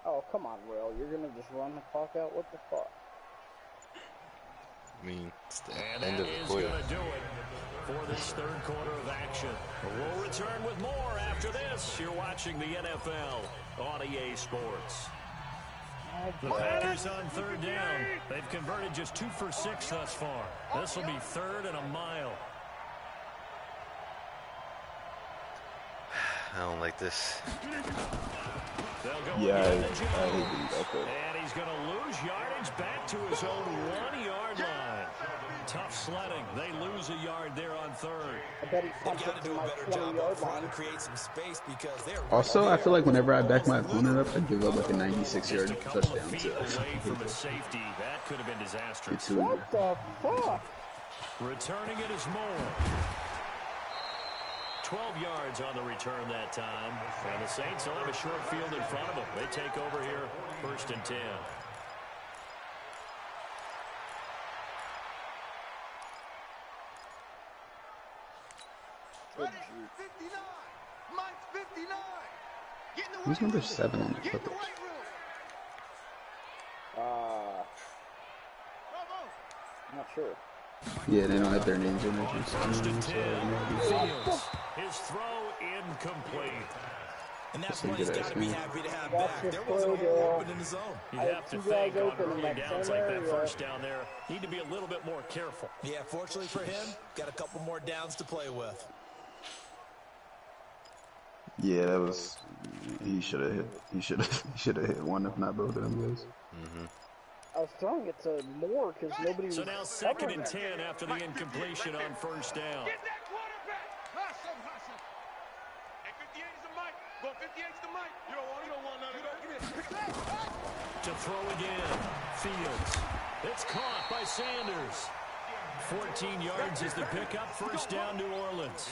Speaker 5: Oh, come on, Will. You're going to just run the clock out? What the fuck?
Speaker 7: I mean, it's the
Speaker 2: And
Speaker 7: end
Speaker 2: that
Speaker 7: of the
Speaker 2: is
Speaker 7: quarter.
Speaker 2: going to do it for this 3rd quarter of action. We'll return with more after this. You're watching the NFL on EA Sports. The Packers on 3rd down. They've converted just 2 for 6 thus far. This will be 3rd and a mile.
Speaker 7: I don't like this.
Speaker 2: They'll go
Speaker 1: Yeah,
Speaker 2: again
Speaker 1: I
Speaker 2: to
Speaker 1: hate
Speaker 2: Jones.
Speaker 1: these. Okay.
Speaker 2: And he's going to lose yardage back to his own 1-yard line. Tough sledding. They lose a yard there on 3rd.
Speaker 5: I bet he
Speaker 4: They've
Speaker 5: pumped
Speaker 4: got
Speaker 5: it
Speaker 4: to
Speaker 5: from
Speaker 4: do a
Speaker 5: my
Speaker 4: better job
Speaker 5: 20-yard
Speaker 4: up front
Speaker 5: line.
Speaker 4: and create some space because they're
Speaker 1: Also,
Speaker 4: right
Speaker 1: I feel like
Speaker 4: there.
Speaker 1: whenever I back my opponent up, I give up like a
Speaker 2: Just
Speaker 1: 96-yard
Speaker 2: a couple
Speaker 1: touchdown.
Speaker 2: of feet
Speaker 1: So
Speaker 2: away from a safety. That could have been disastrous.
Speaker 1: it's 2 in
Speaker 5: What the fuck?
Speaker 2: Returning it is Moore. 12 yards on the return that time. And the Saints will have a short field in front of them. They take over here, 1st and 10.
Speaker 3: Ready? 59. Mike 59. Get in the
Speaker 1: Who's
Speaker 3: right
Speaker 1: number
Speaker 3: room.
Speaker 1: 7 on the
Speaker 3: Get in the
Speaker 1: Clippers?
Speaker 3: right room. Bravo.
Speaker 5: I'm not sure.
Speaker 1: Yeah, they don't have their names in there. So,
Speaker 2: 1st and 10.
Speaker 1: so,
Speaker 2: Fields. His throw incomplete.
Speaker 4: And that's
Speaker 1: That's a
Speaker 4: what he's
Speaker 1: good
Speaker 4: got to be
Speaker 1: ass
Speaker 4: happy to have
Speaker 5: That's
Speaker 4: back.
Speaker 5: his
Speaker 4: There wasn't a
Speaker 5: throw,
Speaker 4: hole
Speaker 5: Dale.
Speaker 4: open in the zone.
Speaker 2: You
Speaker 5: I
Speaker 2: have
Speaker 5: had
Speaker 2: to
Speaker 5: 2
Speaker 2: think
Speaker 5: guys
Speaker 2: on
Speaker 5: open in
Speaker 2: early
Speaker 5: that
Speaker 2: downs
Speaker 5: same
Speaker 2: like that
Speaker 5: area.
Speaker 2: first down there, need to be a little bit more careful.
Speaker 4: Yeah, fortunately for him, got a couple more downs to play with.
Speaker 1: yeah, that was. He should have hit. He should have hit one, if not both of them guys.
Speaker 5: I was throwing it to Moore because nobody
Speaker 2: So
Speaker 5: was
Speaker 2: now 2nd
Speaker 5: covering
Speaker 2: and
Speaker 5: it.
Speaker 2: 10 after the incompletion on 1st down.
Speaker 3: Get that quarterback. Hustle, hustle. Hey, 58 is the mic. Go 58 is the mic. You don't want none of that. Give me
Speaker 2: To throw again. Fields. It's caught by Sanders. 14 yards is the pickup. 1st down, New Orleans.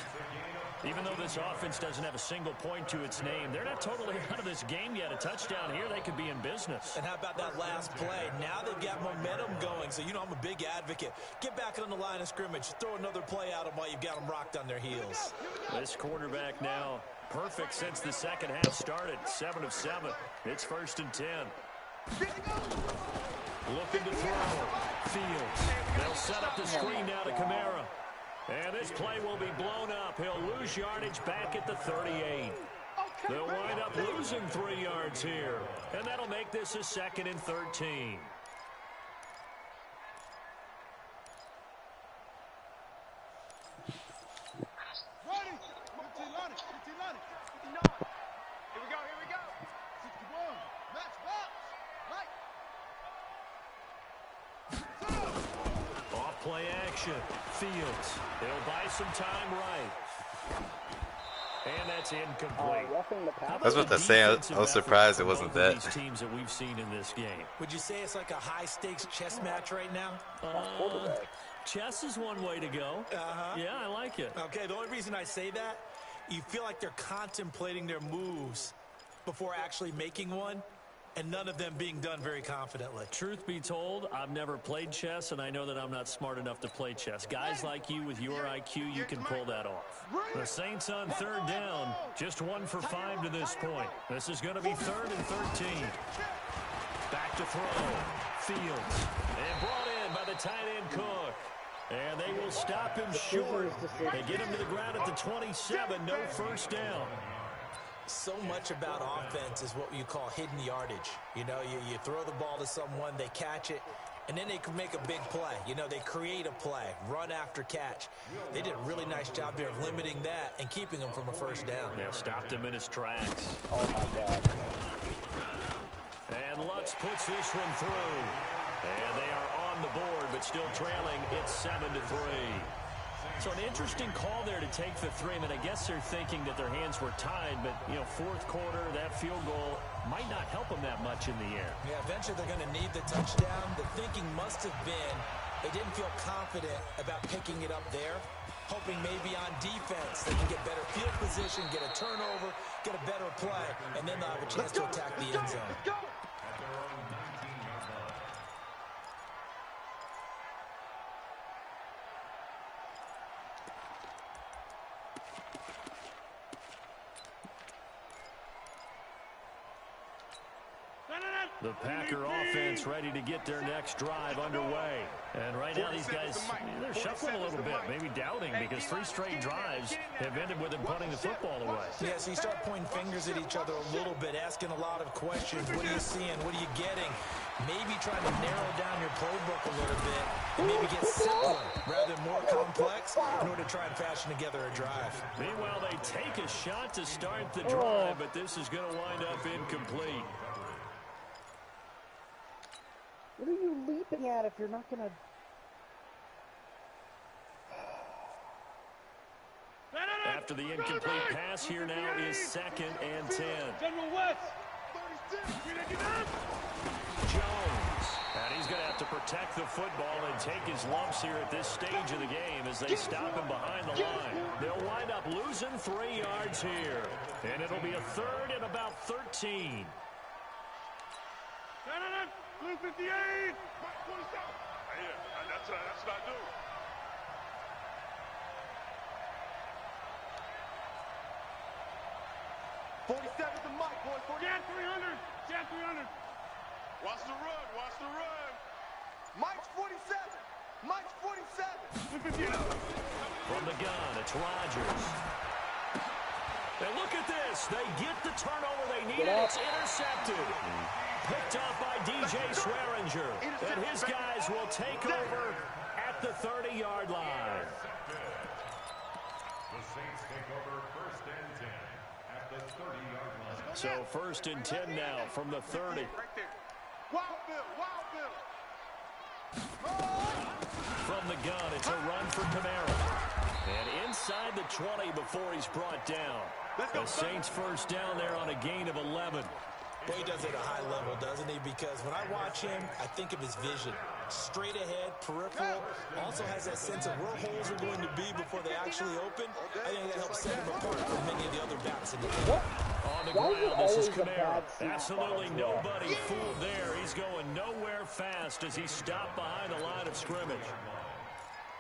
Speaker 2: Even though this offense doesn't have a single point to its name, they're not totally out of this game yet. A touchdown here, they could be in business.
Speaker 4: And how about that last play? Now they've got momentum going. So, you know, I'm a big advocate. Get back on the line of scrimmage. Throw another play at them while you've got them rocked on their heels.
Speaker 2: This quarterback now perfect since the 2nd half started. 7 of 7. It's 1st and 10. Looking to throw. Fields. They'll set up the screen now to Kamara. And this play will be blown up. He'll lose yardage back at the 38. They'll wind up losing 3 yards here. And that'll make this a 2nd and 13.
Speaker 3: Ready? 15 Lonnie. 15 Lonnie. 59. Here we go. Here we go. 61. Match box. Right.
Speaker 2: Off play action. Fields. They'll buy some time right. And that's incomplete.
Speaker 5: Roughing the
Speaker 2: How
Speaker 5: pass.
Speaker 2: about
Speaker 7: I was about
Speaker 2: the
Speaker 7: to say, I was
Speaker 2: defensive effort
Speaker 7: surprised
Speaker 2: from
Speaker 7: it wasn't
Speaker 2: both of
Speaker 7: that.
Speaker 2: These teams that we've seen in this game.
Speaker 4: Would you say it's like a high-stakes chess match right now?
Speaker 2: Chess is one way to go. Yeah, I like it.
Speaker 4: Okay, the only reason I say that, you feel like they're contemplating their moves before actually making one, and none of them being done very confidently.
Speaker 2: Truth be told, I've never played chess, and I know that I'm not smart enough to play chess. Guys like you with your IQ, you can pull that off. The Saints on 3rd down, just 1 for 5 to this point. This is going to be 3rd and 13. Back to throw. Fields. And brought in by the tight end Cook. And they will stop him short. They get him to the ground at the 27. No 1st down.
Speaker 4: So much about offense is what you call hidden yardage. You know, you throw the ball to someone, they catch it, and then they can make a big play. You know, they create a play, run after catch. They did a really nice job there of limiting that and keeping him from a first down.
Speaker 2: Yeah, stopped him in his tracks.
Speaker 5: Oh, my God.
Speaker 2: And Lutz puts this one through. And they are on the board, but still trailing. It's 7-3. So an interesting call there to take the 3. I mean, I guess they're thinking that their hands were tied, but, you know, fourth quarter, that field goal might not help them that much in the air.
Speaker 4: Yeah, eventually they're going to need the touchdown. The thinking must have been they didn't feel confident about picking it up there, hoping maybe on defense they can get better field position, get a turnover, get a better play, and then they'll have a chance to attack the end zone.
Speaker 2: The Packer offense ready to get their next drive underway. And right now these guys, they're shuffling a little bit, maybe doubting, because 3 straight drives have ended with them putting the football away.
Speaker 4: Yeah, so you start pointing fingers at each other a little bit, asking a lot of questions. What are you seeing? What are you getting? Maybe trying to narrow down your playbook a little bit and maybe get simpler rather than more complex in order to try and fashion together a drive.
Speaker 2: Meanwhile, they take a shot to start the drive, but this is going to wind up incomplete.
Speaker 5: What are you leaping at if you're not going to...
Speaker 2: After the incomplete pass, here now is 2nd and 10.
Speaker 3: General West.
Speaker 2: Jones. And he's going to have to protect the football and take his lumps here at this stage of the game as they stop him behind the line. They'll wind up losing 3 yards here. And it'll be a 3rd and about 13.
Speaker 3: Blue 58. Yeah, that's what I do. 47 to Mike, boys. Jan 300. Jan 300. Watch the run. Watch the run. Mike's 47. Mike's 47.
Speaker 2: From the gun, it's Rodgers. And look at this. They get the turnover they need. It's intercepted. Picked up by DJ Swearinger. And his guys will take over at the 30-yard line.
Speaker 8: The Saints take over 1st and 10 at the 30-yard line.
Speaker 2: So 1st and 10 now from the 30.
Speaker 3: Right there. Wild Bill.
Speaker 2: From the gun, it's a run for Kamara. And inside the 20 before he's brought down. The Saints first down there on a gain of 11.
Speaker 4: Well, he does it at a high level, doesn't he? Because when I watch him, I think of his vision. Straight ahead, peripheral. Also has that sense of where holes are going to be before they actually open. I think that helps set him apart from many of the other backs in the game.
Speaker 2: On the ground, this is Kamara. Absolutely nobody fooled there. He's going nowhere fast as he's stopped behind the line of scrimmage.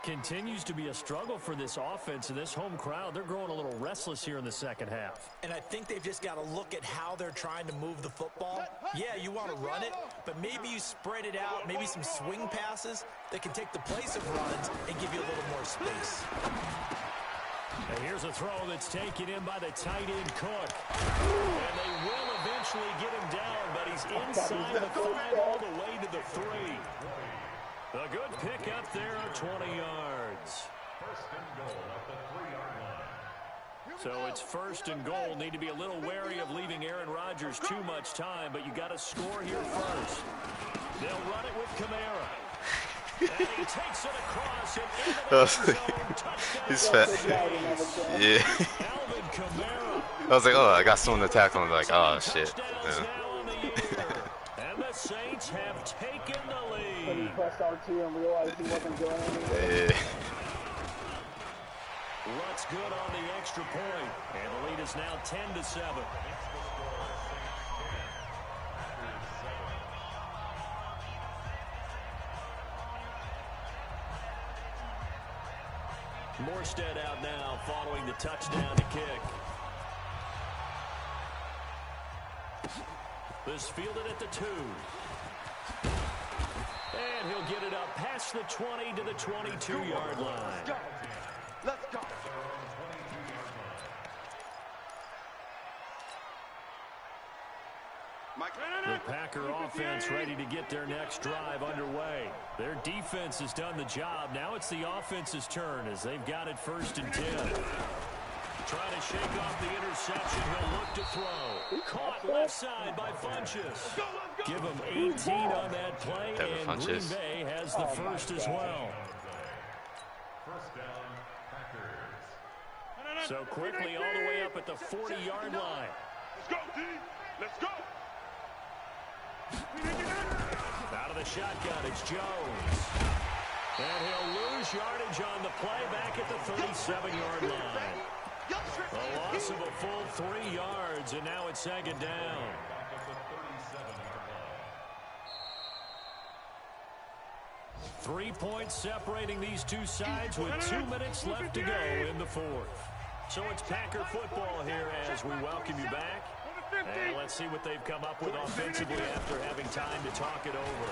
Speaker 2: Continues to be a struggle for this offense and this home crowd. They're growing a little restless here in the second half.
Speaker 4: And I think they've just got to look at how they're trying to move the football. Yeah, you want to run it, but maybe you spread it out, maybe some swing passes that can take the place of runs and give you a little more space.
Speaker 2: And here's a throw that's taken in by the tight end Cook. And they will eventually get him down, but he's inside the 5 all the way to the 3. A good pick up there on 20 yards.
Speaker 8: 1st and goal at the 3-yard line.
Speaker 2: So it's 1st and goal. Need to be a little wary of leaving Aaron Rodgers too much time, but you got to score here first. They'll run it with Kamara. And he takes it across and into the zone. Touchdown.
Speaker 7: He's fat. Yeah.
Speaker 2: Alvin Kamara.
Speaker 7: I was like, oh, I got someone to tackle. I'm like, oh, shit.
Speaker 2: Touchdowns now in the year. And the Saints have taken the lead.
Speaker 5: When he pressed R2 and realized he wasn't doing anything.
Speaker 7: Yeah.
Speaker 2: Lutz good on the extra point. And the lead is now 10-7. Morstead out now following the touchdown to kick. This fielded at the 2. And he'll get it up past the 20 to the 22-yard line.
Speaker 3: Let's go.
Speaker 2: The Packer offense ready to get their next drive underway. Their defense has done the job. Now it's the offense's turn as they've got it 1st and 10. Trying to shake off the interception. He'll look to throw. Caught left side by Funchess. Give him 18 on that play, and Green Bay has the first as well.
Speaker 8: First down, Packers.
Speaker 2: So quickly all the way up at the 40-yard line.
Speaker 3: Let's go, D. Let's go.
Speaker 2: Out of the shotgun, it's Jones. And he'll lose yardage on the play back at the 37-yard line. A loss of a full 3 yards, and now it's 2nd down.
Speaker 8: Back at the 37-yard line.
Speaker 2: 3 points separating these two sides with 2 minutes left to go in the 4th. So it's Packer football here as we welcome you back. And let's see what they've come up with offensively after having time to talk it over.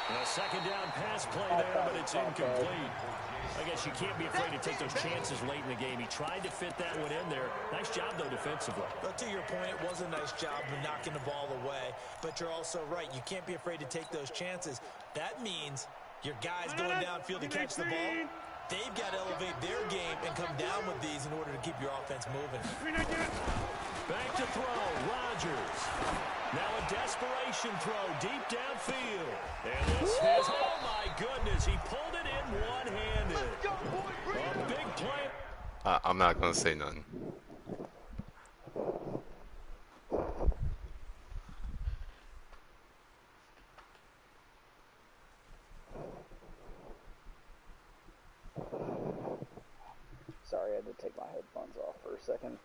Speaker 2: A 2nd down pass play there, but it's incomplete. I guess you can't be afraid to take those chances late in the game. He tried to fit that one in there. Nice job, though, defensively.
Speaker 4: But to your point, it was a nice job of knocking the ball away. But you're also right. You can't be afraid to take those chances. That means your guys going downfield to catch the ball, they've got to elevate their game and come down with these in order to keep your offense moving.
Speaker 2: Back to throw, Rodgers. Now a desperation throw deep downfield. And this is, oh my goodness, he pulled it in one-handed. A big play.
Speaker 7: I'm not going to say nothing.
Speaker 5: Sorry, I had to take my headphones off for a second.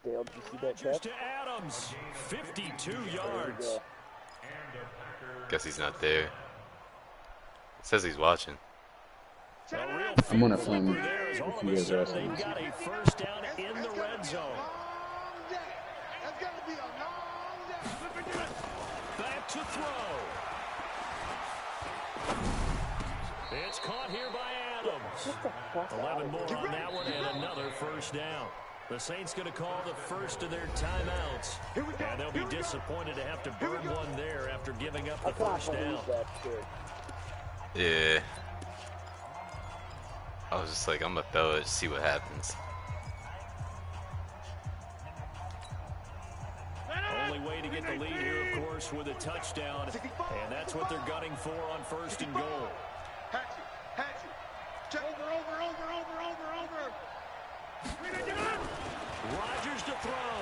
Speaker 5: Dale, did you see that catch?
Speaker 2: To Adams, 52 yards.
Speaker 7: Guess he's not there. It says he's watching.
Speaker 1: I'm on a phone if you guys are asking.
Speaker 2: They've got a first down in the red zone. Back to throw. It's caught here by Adams. 11 more on that one and another first down. The Saints going to call the first of their timeouts. And they'll be disappointed to have to burn one there after giving up the first down.
Speaker 7: Yeah. I was just like, I'm going to throw it, see what happens.
Speaker 2: Only way to get the lead here, of course, with a touchdown. And that's what they're gunning for on 1st and goal. Rodgers to throw.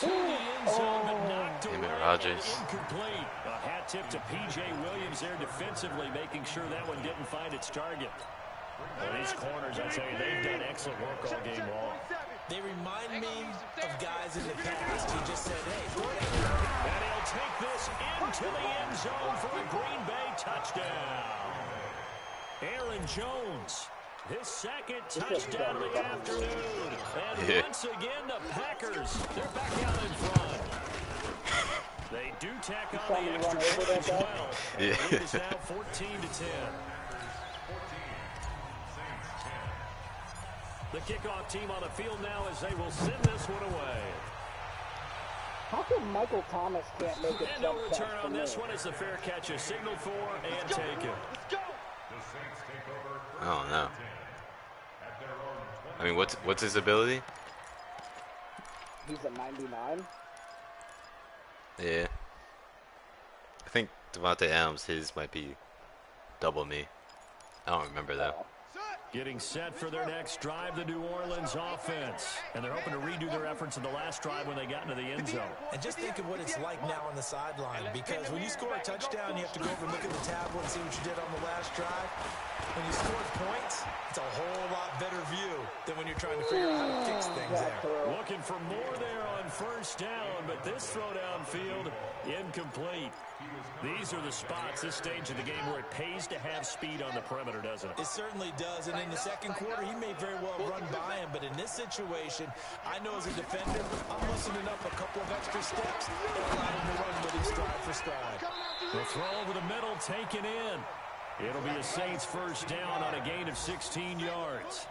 Speaker 2: To the end zone, but knocked
Speaker 7: Damn it,
Speaker 2: away.
Speaker 7: Rodgers.
Speaker 2: Incomplete. A hat tip to P.J. Williams there defensively, making sure that one didn't find its target. Well, these corners, I tell you, they've done excellent work all game long.
Speaker 4: They remind me of guys in the past who just said, hey, throw it.
Speaker 2: And he'll take this into the end zone for a Green Bay touchdown. Aaron Jones, his 2nd touchdown of the afternoon. And once again, the Packers, they're back out in front. They do tack on the extra point as well.
Speaker 7: Yeah.
Speaker 2: It is now 14-10. The kickoff team on the field now as they will send this one away.
Speaker 5: How come Michael Thomas can't make it?
Speaker 2: And no return on this one as the fair catch is signaled for and taken.
Speaker 7: I don't know. I mean, what's his ability?
Speaker 5: He's a 99.
Speaker 7: Yeah. I think Devontae Adams, his might be double me. I don't remember though.
Speaker 2: Getting set for their next drive, the New Orleans offense. And they're hoping to redo their efforts in the last drive when they got into the end zone.
Speaker 4: And just think of what it's like now on the sideline, because when you score a touchdown, you have to go over and look at the tablet and see what you did on the last drive. When you score points, it's a whole lot better view than when you're trying to figure out how to fix things there.
Speaker 2: Looking for more there on first down, but this throw downfield, incomplete. These are the spots, this stage of the game, where it pays to have speed on the perimeter, doesn't it?
Speaker 4: It certainly does, and in the second quarter, he may very well run by him, but in this situation, I know as a defender, I'm loosening up a couple of extra steps and allowing him to run with him stride for stride.
Speaker 2: The throw over the middle taken in. It'll be a Saints first down on a gain of 16 yards.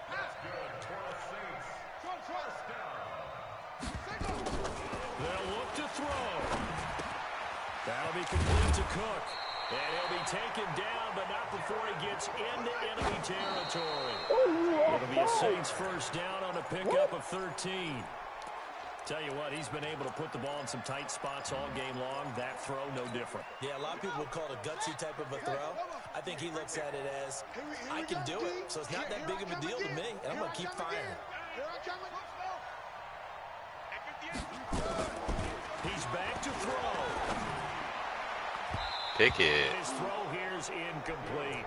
Speaker 2: They'll look to throw. That'll be complete to Cook. And he'll be taken down, but not before he gets into enemy territory. It'll be a Saints first down on a pickup of 13. Tell you what, he's been able to put the ball in some tight spots all game long. That throw, no different.
Speaker 4: Yeah, a lot of people would call it a gutsy type of a throw. I think he looks at it as, I can do it, so it's not that big of a deal to me, and I'm going to keep firing.
Speaker 2: He's back to throw.
Speaker 7: Pickett.
Speaker 2: His throw here's incomplete.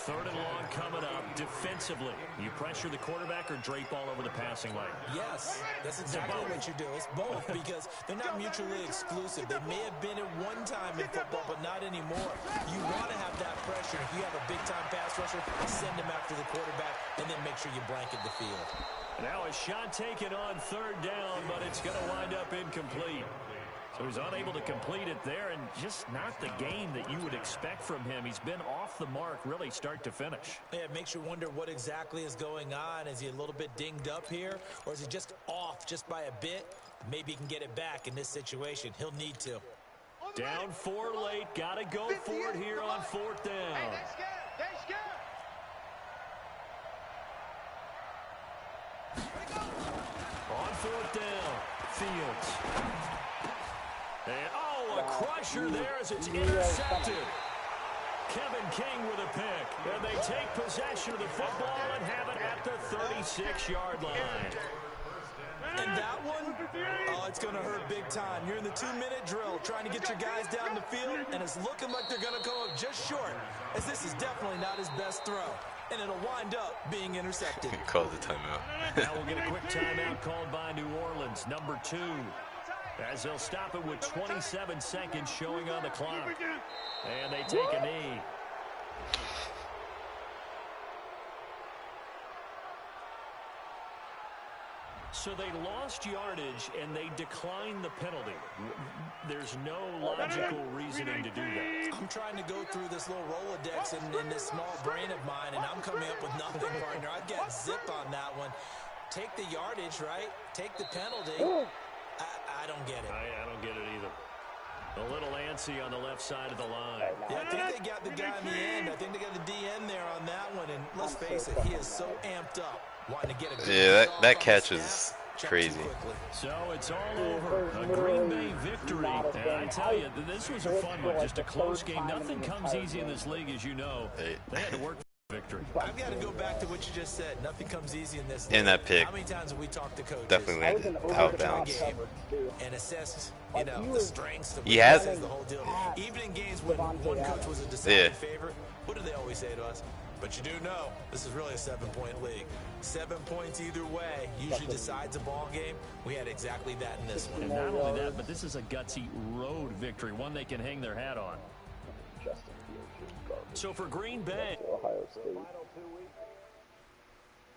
Speaker 2: Third and long coming up. Defensively, you pressure the quarterback or drape all over the passing lane?
Speaker 4: Yes, that's exactly what you do. It's both because they're not mutually exclusive. They may have been at one time in football, but not anymore. You want to have that pressure. If you have a big-time pass rusher, send him after the quarterback, and then make sure you blanket the field.
Speaker 2: Now a shot taken on third down, but it's going to wind up incomplete. So he's unable to complete it there, and just not the game that you would expect from him. He's been off the mark really start to finish.
Speaker 4: Yeah, it makes you wonder what exactly is going on. Is he a little bit dinged up here, or is he just off just by a bit? Maybe he can get it back in this situation. He'll need to.
Speaker 2: Down 4 late. Got to go for it here on fourth down. On fourth down, Fields. And, a crusher there as it's intercepted. Kevin King with a pick. And they take possession of the football and have it at the 36-yard line.
Speaker 4: And that one, it's going to hurt big time. You're in the 2-minute drill trying to get your guys down the field, and it's looking like they're going to come up just short, as this is definitely not his best throw. And it'll wind up being intercepted.
Speaker 7: Call the timeout.
Speaker 2: Now we'll get a quick timeout called by New Orleans, number 2. As they'll stop it with 27 seconds showing on the clock. And they take a knee. So they lost yardage and they declined the penalty. There's no logical reasoning to do that.
Speaker 4: I'm trying to go through this little Rolodex in this small brain of mine, and I'm coming up with nothing, partner. I've got zip on that one. Take the yardage, right? Take the penalty. I don't get it.
Speaker 2: I don't get it either. A little antsy on the left side of the line.
Speaker 4: Yeah, I think they got the guy in the end. I think they got the DN there on that one. And let's face it, he is so amped up, wanting to get a good
Speaker 7: that catch is crazy.
Speaker 2: So it's all over. A Green Bay victory. And I tell you, this was a fun one. Just a close game. Nothing comes easy in this league, as you know. They had to work for victory.
Speaker 4: I've got to go back to what you just said. Nothing comes easy in this league.
Speaker 7: In that pick.
Speaker 4: How many times have we talked to coaches?
Speaker 7: Definitely landed out of bounds.
Speaker 4: And assessed, the strengths, the
Speaker 7: weaknesses,
Speaker 4: the whole deal. Even in games when one coach was a decided favorite, what do they always say to us? But you do know, this is really a 7-point league. 7 points either way usually decides a ball game. We had exactly that in this one.
Speaker 2: And not only that, but this is a gutsy road victory, one they can hang their hat on. So for Green Bay,
Speaker 5: Ohio State.